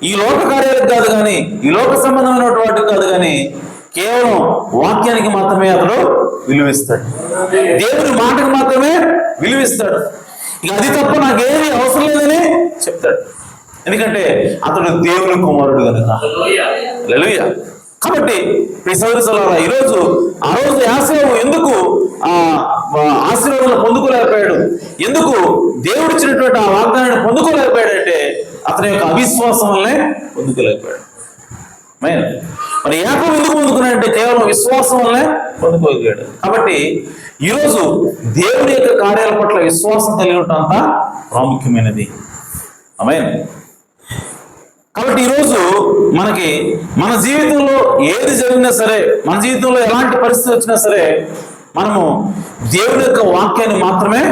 ఈ లోక కార్యాలకు కాదు, కానీ ఈ లోక సంబంధమైన వాటికి కాదు, కానీ కేవలం వాక్యానికి మాత్రమే అతడు విలువిస్తాడు. దేవుని మాటకు మాత్రమే విలువిస్తాడు. ఇక అది తప్ప నాకేమీ అవసరం లేదని చెప్తాడు. ఎందుకంటే అతడు దేవుని కుమారుడు కనుక. హల్లెలూయా. కాబట్టి ఈరోజు ఆ రోజు యాసేపు ఎందుకు ఆశీర్వాదాలు పొందుకోలేకపోయాడు, ఎందుకు దేవుడిచ్చినటువంటి ఆ వాగ్దానాన్ని పొందుకోలేకపోయాడంటే అతని యొక్క అవిశ్వాసం వల్లనే పొందుకోలేకపోయాడు. మరి యాకోబు ఎందుకు పొందుకున్నాడంటే కేవలం విశ్వాసం వల్లనే పొందుకోగలిగాడు. కాబట్టి ఈరోజు దేవుని యొక్క కార్యాల పట్ల విశ్వాసం కలిగి ఉండటం అంత ప్రాముఖ్యమైనది. ఆమేన్. కాబట్టి ఈరోజు మన జీవితంలో ఏది జరిగినా సరే, మన జీవితంలో ఎలాంటి పరిస్థితి వచ్చినా సరే, మనము దేవుని యొక్క వాక్యాన్ని మాత్రమే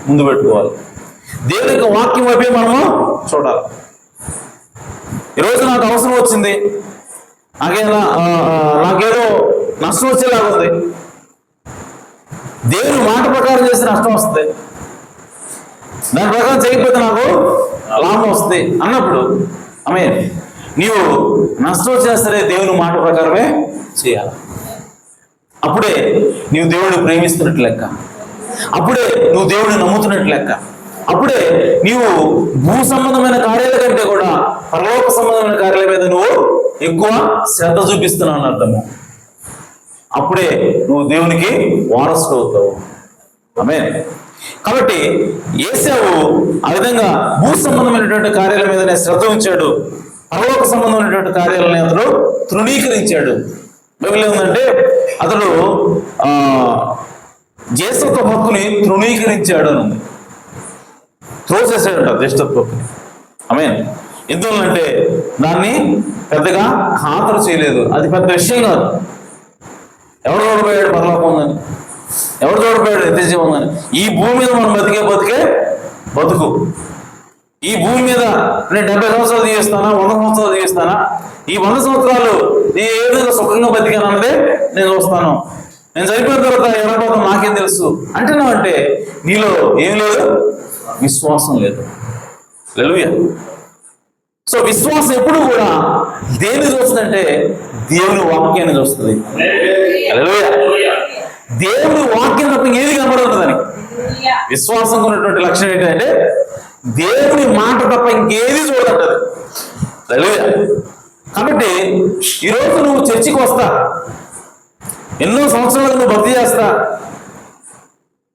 ముందు పెట్టుకోవాలి. దేవుని యొక్క వాక్యం వైపే మనము చూడాలి. ఈరోజు నాకు అవసరం వచ్చింది, నాకేదో నష్టం వచ్చేలాగా ఉంది, దేవుని మాట ప్రకారం చేస్తే నష్టం వస్తుంది, దాని ప్రకారం చేయకపోతే నాకు లాభం వస్తుంది అన్నప్పుడు నీవు నష్టం వచ్చినా సరే దేవుని మాట ప్రకారమే చేయాలి. అప్పుడే నీవు దేవుడిని ప్రేమిస్తున్నట్లు లెక్క, అప్పుడే నువ్వు దేవుడిని నమ్ముతున్నట్లు లెక్క, అప్పుడే నీవు భూ సంబంధమైన కార్యాల కంటే కూడా పరలోక సంబంధమైన కార్యాల మీద నువ్వు ఎక్కువ శ్రద్ధ చూపిస్తున్నావు అని అర్థము. అప్పుడే నువ్వు దేవునికి వారసుడు అవుతావు. ఆమేన్. కాబట్టి యేసేపు ఆ విధంగా భూ సంబంధమైనటువంటి కార్యాల మీదనే శ్రద్ధ ఉంచాడు, పరలోక సంబంధమైనటువంటి కార్యాలని అతడు తృణీకరించాడు. బైబిల్ ఏముందంటే అతడు జ్యేష్ఠత్వ హక్కుని తృణీకరించాడు అని ఉంది. త్రోసేసాడంట జ్యేష్ఠత్వ హక్కుని. ఆమేన్. ఎందువల్లంటే దాన్ని పెద్దగా ఖాతరు చేయలేదు. అది పెద్ద విషయం కాదు. ఎవడు చూడబోయాడు పరలోకం ఉందని, ఎవడు చూడబోయాడు నిత్యజీవం ఉందని? ఈ భూమి మీద మనం బతికే బతుకు, ఈ భూమి మీద నేను 70 సంవత్సరాలు జీవిస్తానా, 100 సంవత్సరాలు జీవిస్తానా, ఈ 100 సంవత్సరాలు నేను ఏ విధంగా సుఖంగా బతికాను అన్నదే నేను చూస్తాను, నేను చనిపోయిన తర్వాత ఎవరిపోతాం నాకేం తెలుసు అంటున్నావంటే నీలో ఏం లేదు, విశ్వాసం లేదు. హల్లెలూయా. సో విశ్వాసం ఎప్పుడు కూడా దేన్ని చూస్తుందంటే దేవుని వాక్యాన్ని చూస్తుంది. హల్లెలూయా. దేవుని వాక్యం తప్ప ఏది కనబడదు దానికి. విశ్వాసం ఉన్నటువంటి లక్షణం ఏంటంటే దేవుని మాట తప్ప ఇంకేది చూడదంటది. హల్లెలూయా. కాబట్టి ఈరోజు నువ్వు చర్చికి వస్తా, ఎన్నో సంవత్సరాలకు నువ్వు భక్తి చేస్తా,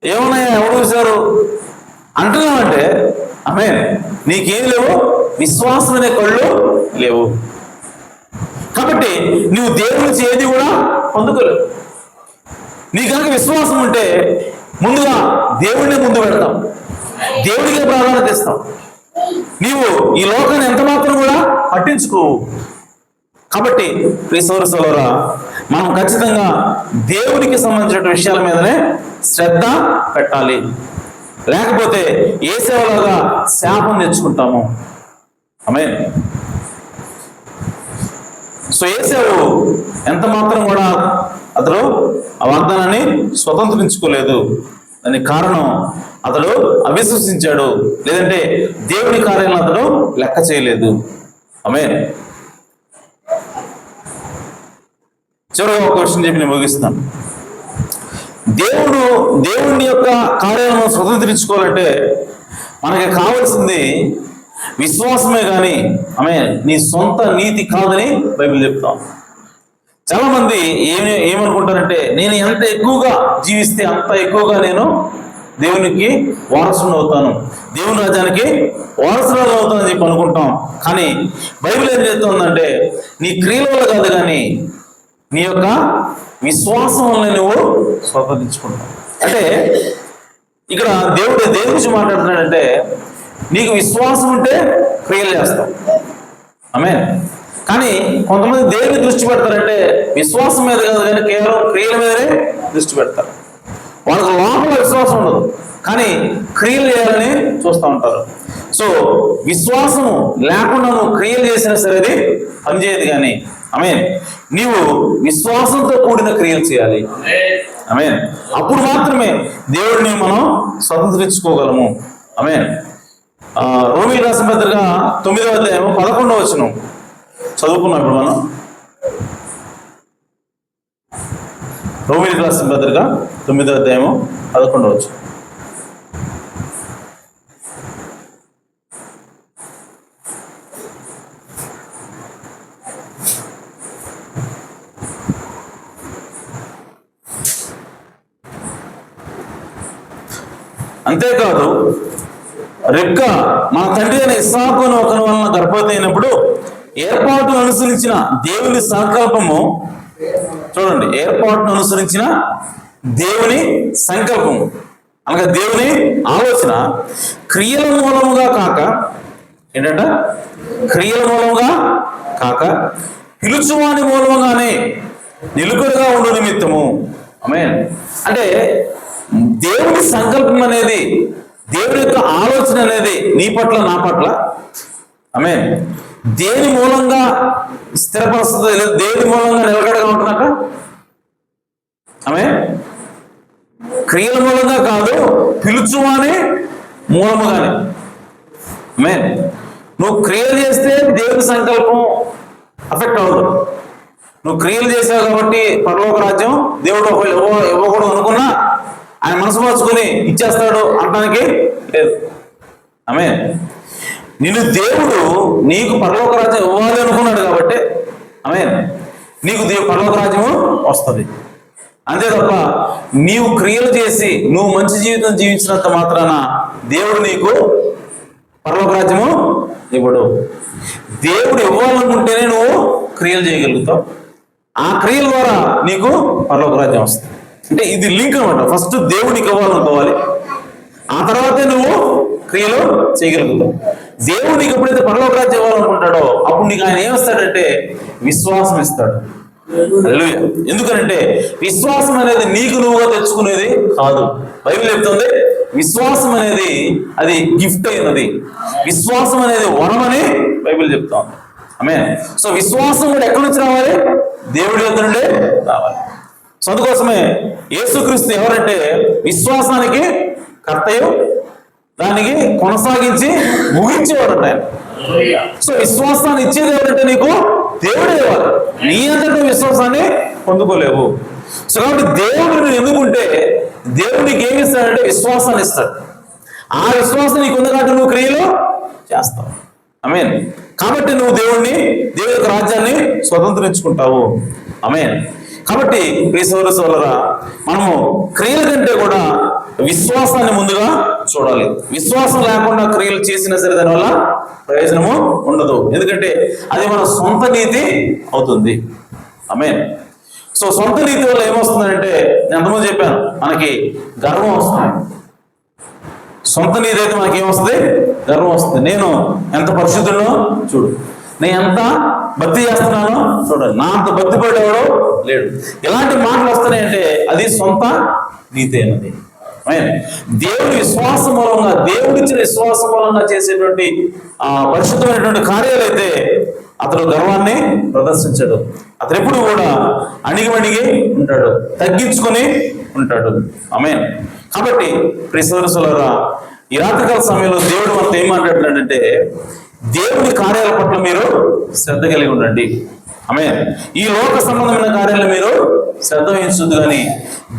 ఏమన్నాయా ఎవరు చూశారు అంటున్నావంటే నీకేం లేవు, విశ్వాసం అనే కళ్ళు లేవు. కాబట్టి నువ్వు దేవుడి నుంచి ఏది కూడా పొందుకోలేవు. నీ కనుక విశ్వాసం ఉంటే ముందుగా దేవుడిని ముందు పెడతాం, దేవుడికి ప్రాధాన్యత ఇస్తాం. నీవు ఈ లోకాన్ని ఎంత మాత్రం కూడా పట్టించుకోవు. కాబట్టి ప్రియ సోదరులారా, మనం ఖచ్చితంగా దేవునికి సంబంధించిన విషయాల మీదనే శ్రద్ధ పెట్టాలి. లేకపోతే యేసేలాగా శాపం తెచ్చుకుంటాము. ఆమేన్. సో యేసేవు ఎంత మాత్రం కూడా అతడు ఆ వాగ్దానాన్ని స్వతంత్రించుకోలేదు. దానికి కారణం అతడు అవిశ్వసించాడు, లేదంటే దేవుని కార్యాలను అతడు లెక్క చేయలేదు. ఆమేన్. చివరిగా ఒక విషయం చెప్పి నేను ముగిస్తాను. దేవుని యొక్క కార్యాలను స్వతంత్రించుకోవాలంటే మనకి కావాల్సింది విశ్వాసమే కానీ నీ సొంత నీతి కాదని బైబిల్ చెప్తాం. చాలా మంది ఏమనుకుంటారంటే, నేను ఎంత ఎక్కువగా జీవిస్తే అంత ఎక్కువగా నేను దేవునికి వారసుని అవుతాను, దేవుని రాజ్యానికి వారసురాలు అవుతానని చెప్పి అనుకుంటాం. కానీ బైబిల్ ఏం చెప్తుందంటే, నీ క్రియల వల్ల కాదు కానీ నీ యొక్క విశ్వాసం వల్ల నువ్వు స్వతంత్రించుకుంటావు. అంటే ఇక్కడ దేవుడు దేని గురించి మాట్లాడుతున్నాడంటే, నీకు విశ్వాసం ఉంటే క్రియలు చేస్తావు. ఆమేన్. కానీ కొంతమంది దేవుని దృష్టి పెడతారంటే విశ్వాసం మీద కాదు కానీ కేవలం క్రియల మీదనే దృష్టి పెడతారు. వాళ్ళకు లోపల విశ్వాసం ఉండదు, కానీ క్రియలు చేయాలని చూస్తూ ఉంటారు. సో విశ్వాసం లేకుండా నువ్వు క్రియలు చేసినా సరే అది పనిచేయదు. కానీ ఆమేన్, నీవు విశ్వాసంతో కూడిన క్రియలు చేయాలి. ఆమేన్. అప్పుడు మాత్రమే దేవుడిని మనం స్వతంత్రించుకోగలము. ఆమేన్. రోమీయులకు రాసిన పత్రిక 9వ అధ్యాయం 11వ వచనం చదువుకున్నాం. ఇప్పుడు మనం రోమీయులకు రాసిన పత్రిక 9వ అధ్యాయం 11వ వచనం. అంతేకాదు, రెబ్కా మన తండ్రి అయిన ఇస్సాకు ఒకరి వలన గర్భవతి అయినప్పుడు ఏర్పాటును అనుసరించిన దేవుని సంకల్పము, చూడండి, ఏర్పాటును అనుసరించిన దేవుని సంకల్పము అనగా దేవుని ఆలోచన క్రియల మూలముగా కాక, ఏంటంట, క్రియల మూలముగా కాక పిలుచువాని మూలముగానే నిలుకడగా ఉండు నిమిత్తము. ఆమేన్. అంటే దేవుని సంకల్పం అనేది, దేవుని యొక్క ఆలోచన అనేది నీ పట్ల నా పట్ల ఆమేన్ దేని మూలంగా స్థిరపరుస్తుంది, లేదా దేని మూలంగా నిలకడగా ఉంటున్నాక ఆమేన్ క్రియల మూలంగా కాదు, పిలుచువాని మూలముగానే. ఆమేన్. నువ్వు క్రియలు చేస్తే దేవుని సంకల్పం అఫెక్ట్ అవ్వదు. నువ్వు క్రియలు చేసావు కాబట్టి పరలోక రాజ్యం దేవుడు ఇవ్వకూడదు అనుకున్నా ఆయన మనసు మార్చుకొని ఇచ్చేస్తాడు అనడానికి లేదు. ఆమేన్. నిన్ను దేవుడు నీకు పరలోక రాజ్యం ఇవ్వాలి అనుకున్నాడు కాబట్టి ఆమేన్ నీకు పరలోక రాజ్యము వస్తుంది. అంతే తప్ప నీవు క్రియలు చేసి నువ్వు మంచి జీవితం జీవించినంత మాత్రాన దేవుడు నీకు పరలోక రాజ్యము ఇవ్వడు. దేవుడు ఇవ్వాలనుకుంటేనే నువ్వు క్రియలు చేయగలుగుతావు. ఆ క్రియల ద్వారా నీకు పరలోక రాజ్యం వస్తుంది. అంటే ఇది లింక్ అనమాట. ఫస్ట్ దేవుడికి ఇవ్వాలనుకోవాలి, ఆ తర్వాతే నువ్వు క్రియలు చేయగలుగుతావు. దేవుడు నీకు ఎప్పుడైతే పరలోక రాజ్యం ఇవ్వాలనుకుంటాడో అప్పుడు నీకు ఆయన ఏమిస్తాడంటే విశ్వాసం ఇస్తాడు. హల్లెలూయా. ఎందుకనంటే విశ్వాసం అనేది నీకు నువ్వుగా తెచ్చుకునేది కాదు. బైబిల్ చెప్తుంది విశ్వాసం అనేది అది గిఫ్ట్ అయినది, విశ్వాసం అనేది వరం అని బైబిల్ చెప్తాం. ఆమేన్. సో విశ్వాసం కూడా ఎక్కడి నుంచి రావాలి? దేవుడి వద్ద నుండే రావాలి. సో అందుకోసమే యేసుక్రీస్తు ఎవరంటే విశ్వాసానికి కర్తయు, దానికి కొనసాగించి ముగించేవాడు ఆయన. సో విశ్వాసాన్ని ఇచ్చేది ఎవరంటే నీకు దేవుడే ఇవ్వాలి. నీ అంతటా విశ్వాసాన్ని పొందుకోలేవు. సో కాబట్టి దేవుడు నువ్వు ఎందుకుంటే దేవుడు నీకు ఏమి ఇస్తాడంటే విశ్వాసాన్ని ఇస్తాడు. ఆ విశ్వాసం నీకు ఉంది కాబట్టి నువ్వు క్రియలు చేస్తావు. ఆమేన్. కాబట్టి నువ్వు దేవుడి యొక్క రాజ్యాన్ని స్వతంత్రించుకుంటావు. ఆమేన్. కాబట్టి ప్రియ సోదర సోదరులారా, మనము క్రియల కంటే కూడా విశ్వాసాన్ని ముందుగా చూడాలి. విశ్వాసం లేకుండా క్రియలు చేసినా సరే దానివల్ల ప్రయోజనము ఉండదు. ఎందుకంటే అది మన సొంత నీతి అవుతుంది. ఆమేన్. సో సొంత నీతి వల్ల ఏమొస్తుందంటే, నేను అంతకుముందు చెప్పాను, మనకి గర్వం వస్తుంది. సొంత నీతి అయితే మనకేమొస్తుంది? గర్వం వస్తుంది. నేను ఎంత పరిశుద్ధుడో చూడు, నేను ఎంత భక్తి చేస్తున్నానో చూడాలి, నా అంత భక్తి పడేవాడో లేడు. ఇలాంటి మాటలు వస్తున్నాయంటే అది సొంత నీతి అన్నది. దేవుడి విశ్వాసం మూలంగా, దేవుడిచ్చిన విశ్వాసం మూలంగా చేసేటువంటి పరిశుద్ధమైనటువంటి కార్యాలు అయితే అతడు గర్వాన్ని ప్రదర్శించాడు. అతను ఎప్పుడు కూడా అణిగి ఉంటాడు, తగ్గించుకొని ఉంటాడు. ఆమేన్. కాబట్టి ప్రియ సోదరులారా, ఈ రాత్రికాల సమయంలో దేవుడు మనతో ఏం మాట్లాడుతున్నాడంటే, దేవుని కార్యాల పట్ల మీరు శ్రద్ధ కలిగి ఉండండి. ఆమేన్. ఈ లోక సంబంధమైన కార్యాలను మీరు శ్రద్ధ వహించదు, కానీ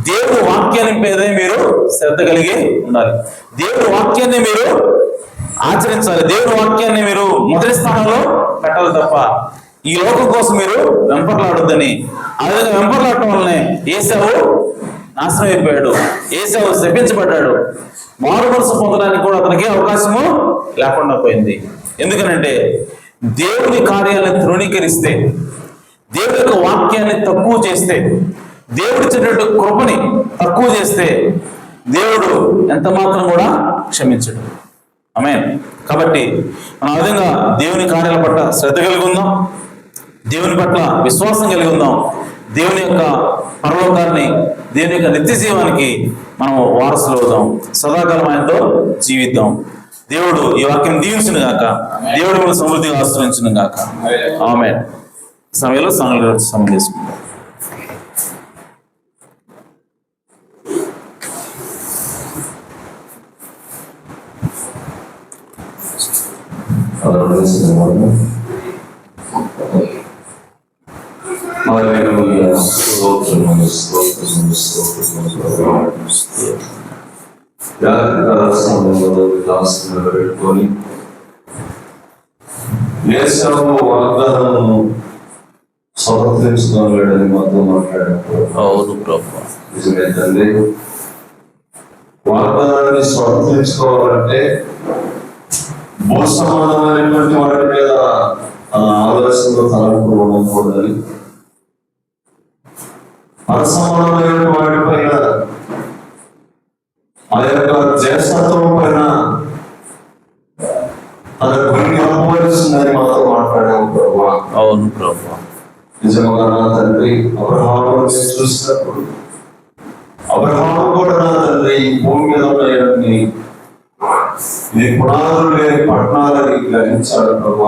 దేవుడు వాక్యాన్ని మీదే మీరు శ్రద్ధ కలిగి ఉండాలి. దేవుడు వాక్యాన్ని మీరు ఆచరించాలి. దేవుడి వాక్యాన్ని మీరు మొదటి స్థానంలో పెట్టాలి తప్ప ఈ లోకం కోసం మీరు వెంపర్లాడొద్దని. ఆ విధంగా వెంపర్లాడటం వల్లనే ఏశావు నాశనం అయిపోయాడు, ఏశావు శపించబడ్డాడు. మారు మనసు పొందడానికి కూడా అతనికి అవకాశము లేకుండా పోయింది. ఎందుకనంటే దేవుని కార్యాలను తృణీకరిస్తే, దేవుడి యొక్క వాక్యాన్ని తక్కువ చేస్తే, దేవుడిచ్చినటువంటి కృపని తక్కువ చేస్తే దేవుడు ఎంత మాత్రం కూడా క్షమించడు. ఆమేన్. కాబట్టి మనం ఆ విధంగా దేవుని కార్యాల పట్ల శ్రద్ధ కలిగి ఉందాం, దేవుని పట్ల విశ్వాసం కలిగి ఉందాం. దేవుని యొక్క పరలోకాన్ని, దేవుని యొక్క నిత్య జీవానికి మనం వారసులు అవుదాం. సదాకాలం ఆయనతో జీవిద్దాం. దేవుడు ఈ వాక్యం దీవించును గాక, దేవుడు కూడా సమృద్ధిగా ఆశ్రయించును గాక. ఆమేన్. సమయంలో సమయం చేసుకుంటాం. పెట్టుకొని ఏశావు వాగ్దానము స్వతంత్రించుకోలేడని మాతో మాట్లాడారు. అవును ప్రభు, నిజమే తండ్రి. వాగ్దానాన్ని స్వతంత్రించుకోవాలంటే భూ సమానమైనటువంటి వాటి మీద ఆలోచనలో తలంపు ఉండకూడదని, అసమానమైన వాటి పైన, ఆ యొక్క జ్యేష్ఠత్వం పైన తన కొన్ని అనుభవిస్తుందని మాతో మాట్లాడాము ప్రభు. అవును ప్రభు, నిజంగా నా తండ్రి, అబ్రహామును చూసినప్పుడు అబ్రహాము కూడా నా తండ్రి ఈ భూమి మీద ఉన్నాయని, ఇది పునాదులు లేని పట్టణాలని గ్రహించాడు ప్రభు.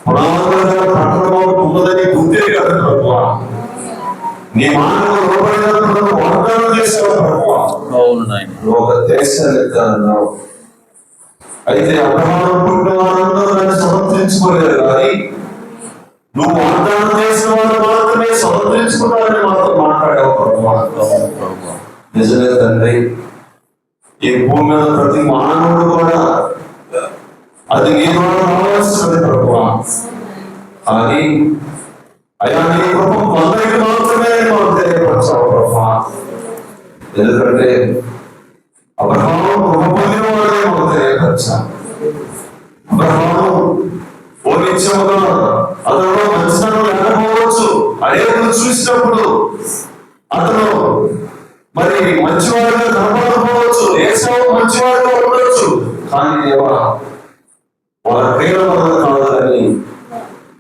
పునాదులు లేని పట్టణము ఉన్నదని గుర్తే కదా ప్రభు. నీ మానవ లోపడినప్పుడు వాగ్దానం చేశావు ప్రభు. అవును నాయన. ఒక దేశాన్ని ఎత్తానన్నావు. అయితే అబ్రహాము పుట్టిన వారందరూ దాన్ని సమర్థించుకోలేదు, కానీ నువ్వు వాగ్దానం చేసిన వారు మాత్రమే సమర్థించుకున్నారని మాతో మాట్లాడావు ప్రభు. నిజమే తండ్రి. ఈ భూమి మీద ప్రతి మానవుడు కూడా అది నీ ద్వారా రావాల్సినది ప్రభు. కానీ అయ్యా నీ కృప కొందరికి మాత్రమే మనం తెలియపరచావు ప్రభు. ఎందుకంటే అబ్రహాము కృప పొందిన వాడే మనం తెలియపరచాం. అబ్రహాము ఓ నిత్యముగా అతను మంచితనం లేకపోవచ్చు, అనేకులు చూసినప్పుడు అతను మరి మంచివాడుగా కనపడకపోవచ్చు, ఏశావు మంచివాడుగా ఉండొచ్చు, కానీ దేవా వాళ్ళ ప్రేమ వల్ల కాదని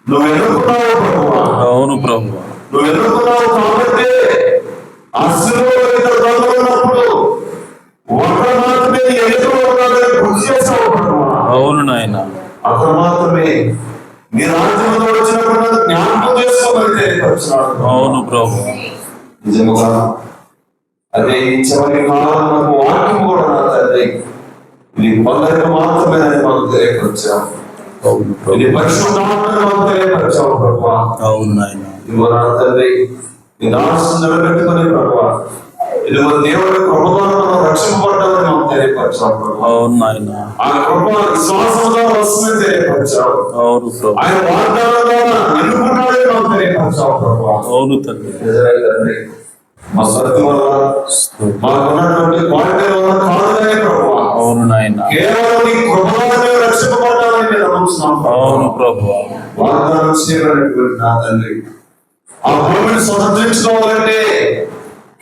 నువ్వు ఎన్నుకున్నావు ప్రభు. అవును ప్రభు, నువ్వు ఎన్నుకున్నావు కాబట్టి ఆ శిలువలో ఇద్దరు దొంగలు ఉన్నప్పుడు ఒకరు మాత్రమే ఎదురు ఉన్నాడని గుర్తు చేసావు ప్రభు. అవును నాయన. అతను మాత్రమే నీ రాజ్యంలో వచ్చినప్పుడు జ్ఞాపకం చేసుకోమని తెలియపరుచున్నాడు. అవును ప్రభు, నిజముగా అదే చివరి కాలంలో వాక్యం కూడా నా తండ్రి ఇది కొందరికి మాత్రమే అని మాకు తెలియపరిచాం. అవును ప్రభు, ఇది పరిశుద్ధాత్మని మాకు తెలియపరిచావు ప్రభు. అవును నాయన. ఇదిగో నా తండ్రి నీ దాసుని నిలబెట్టుకుని ప్రభు, ఇదిగో దేవుడి కృపగా మనం రక్షింపబడ్డామని మాకు తెలియపరిచావు ప్రభు. అవును నాయన. ఆ కృప విశ్వాసంగా వస్తుందని తెలియపరిచావు. అవును ప్రభు, ఆయన వాగ్దానం ద్వారా ఎన్నుకున్నాడని మాకు తెలియపరిచావు ప్రభు. అవును తండ్రి. నిజమే తండ్రి. మా శక్తి వల్ల మాకున్నటువంటి క్వాలిటీ వల్ల కాదులే ప్రభు. అవును నాయన. కేవలం నీ కృపలోనే రక్షింపబడ్డామని నేను నమ్ముతున్నాను. అవును ప్రభు, వాగ్దానం చేయబడినటువంటి నా తండ్రి, ఆ భూమిని స్వతంత్రించుకోవాలంటే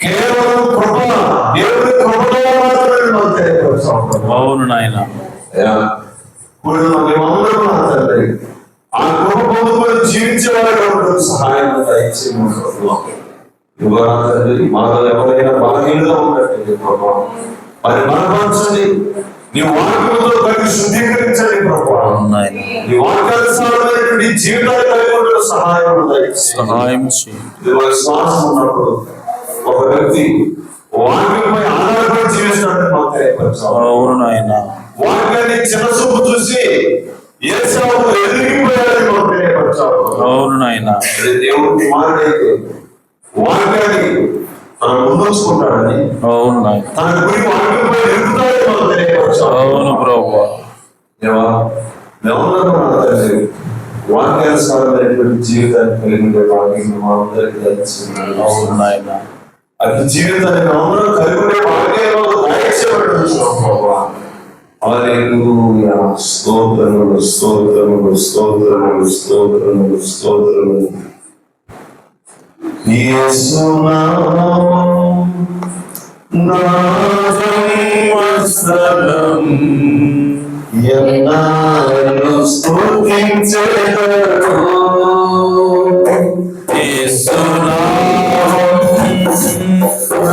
కేవలం కృప, దేవుడి కృపలో మాత్రమే మనం తెలియపరుస్తాం. అవును నాయన. ఇప్పుడు మేమందరం నా తండ్రి ఆ కృప పొందుకొని జీవించే వారు సహాయం తండ్రి. మనలో ఎవరైనా బలహీనగా ఉన్నట్టు ప్రభావ మరి బలపరచండి. నీ వాక్యంతో కలిగి శుద్ధీకరించండి ప్రభావ. నీ వాక్యానుసారమైనటువంటి జీవితాలు కలిగి ఉండడం సహాయం చేయండి. శ్వాసం ఉన్నప్పుడు ఒక వ్యక్తి వాక్యంపై ఆధారపడి జీవిస్తాడని మాకు తెలియపరచాలి. అవును నాయన. వాక్యాన్ని చిన్న చూపు చూసి ఏసావు ఎదిరిపోయాడని మాకు తెలియపరచాలి. అవును నాయన. దేవుడు కుమారుడైతే వాక్యాన్ని తన ముందుంచుకుంటాడని, అవును నాయన, తన గురి వాక్యంపై ఎదుగుతాడని మాకు తెలియపరచాలి. అవును ప్రభువా. వాక్యానుసారమైనటువంటి జీవితాన్ని కలిగి ఉండే వాక్యం మా అందరికీ దయచేయండి. అవును నాయన. అది జీవితాన్ని అందరూ కలిగి ఉండే వాక్యంలో దయచేయబడుతున్నాం. హల్లెలూయా. స్తోత్రములు స్తోత్రములు స్తోత్రములు స్తోత్రములు స్తోత్రములు. యేసు నామం నా జన్మస్థలం, ఎన్నాళ్ళు స్తుతించెదను. యేసు నామం నా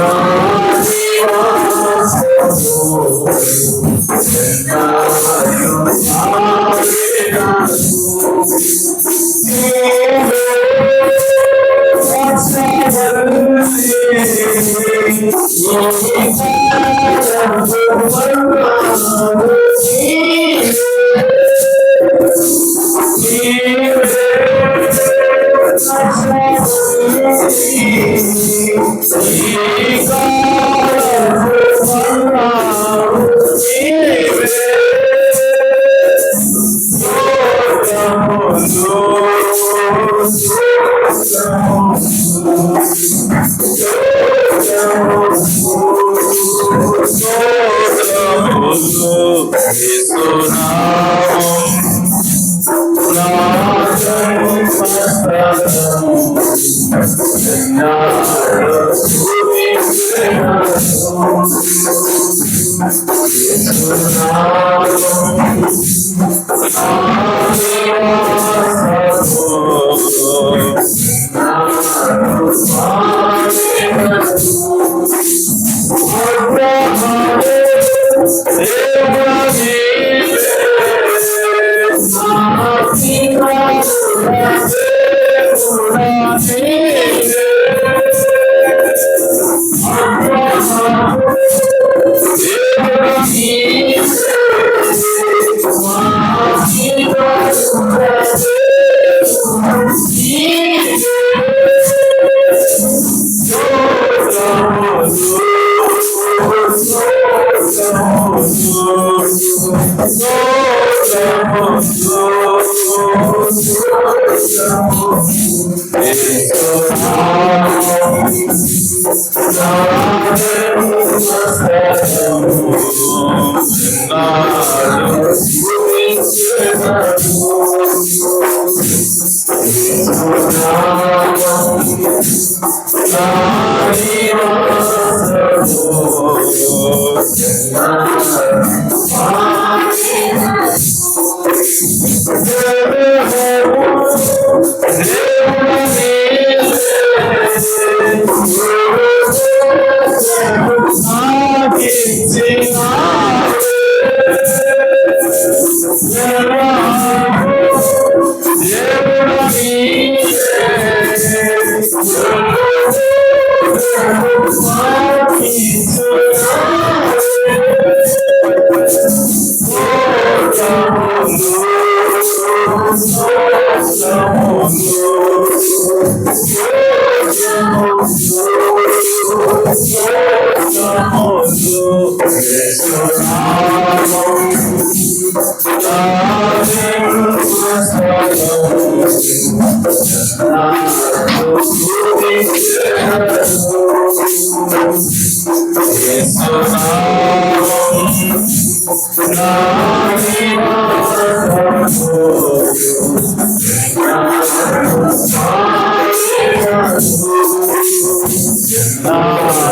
నా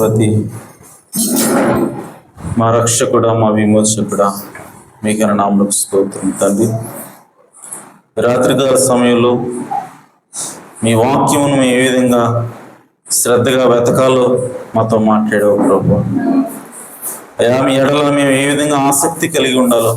న్యాయాధిపతి, మా రక్షకుడా, మా విమోచకుడా, మీకైనా నామములకు స్తోత్రం తండ్రి. రాత్రికాల సమయంలో మీ వాక్యమును మేము ఏ విధంగా శ్రద్ధగా వెతకాలో మాతో మాట్లాడావు ప్రభు. అయా, మీ ఎడల మేము ఏ విధంగా ఆసక్తి కలిగి ఉండాలో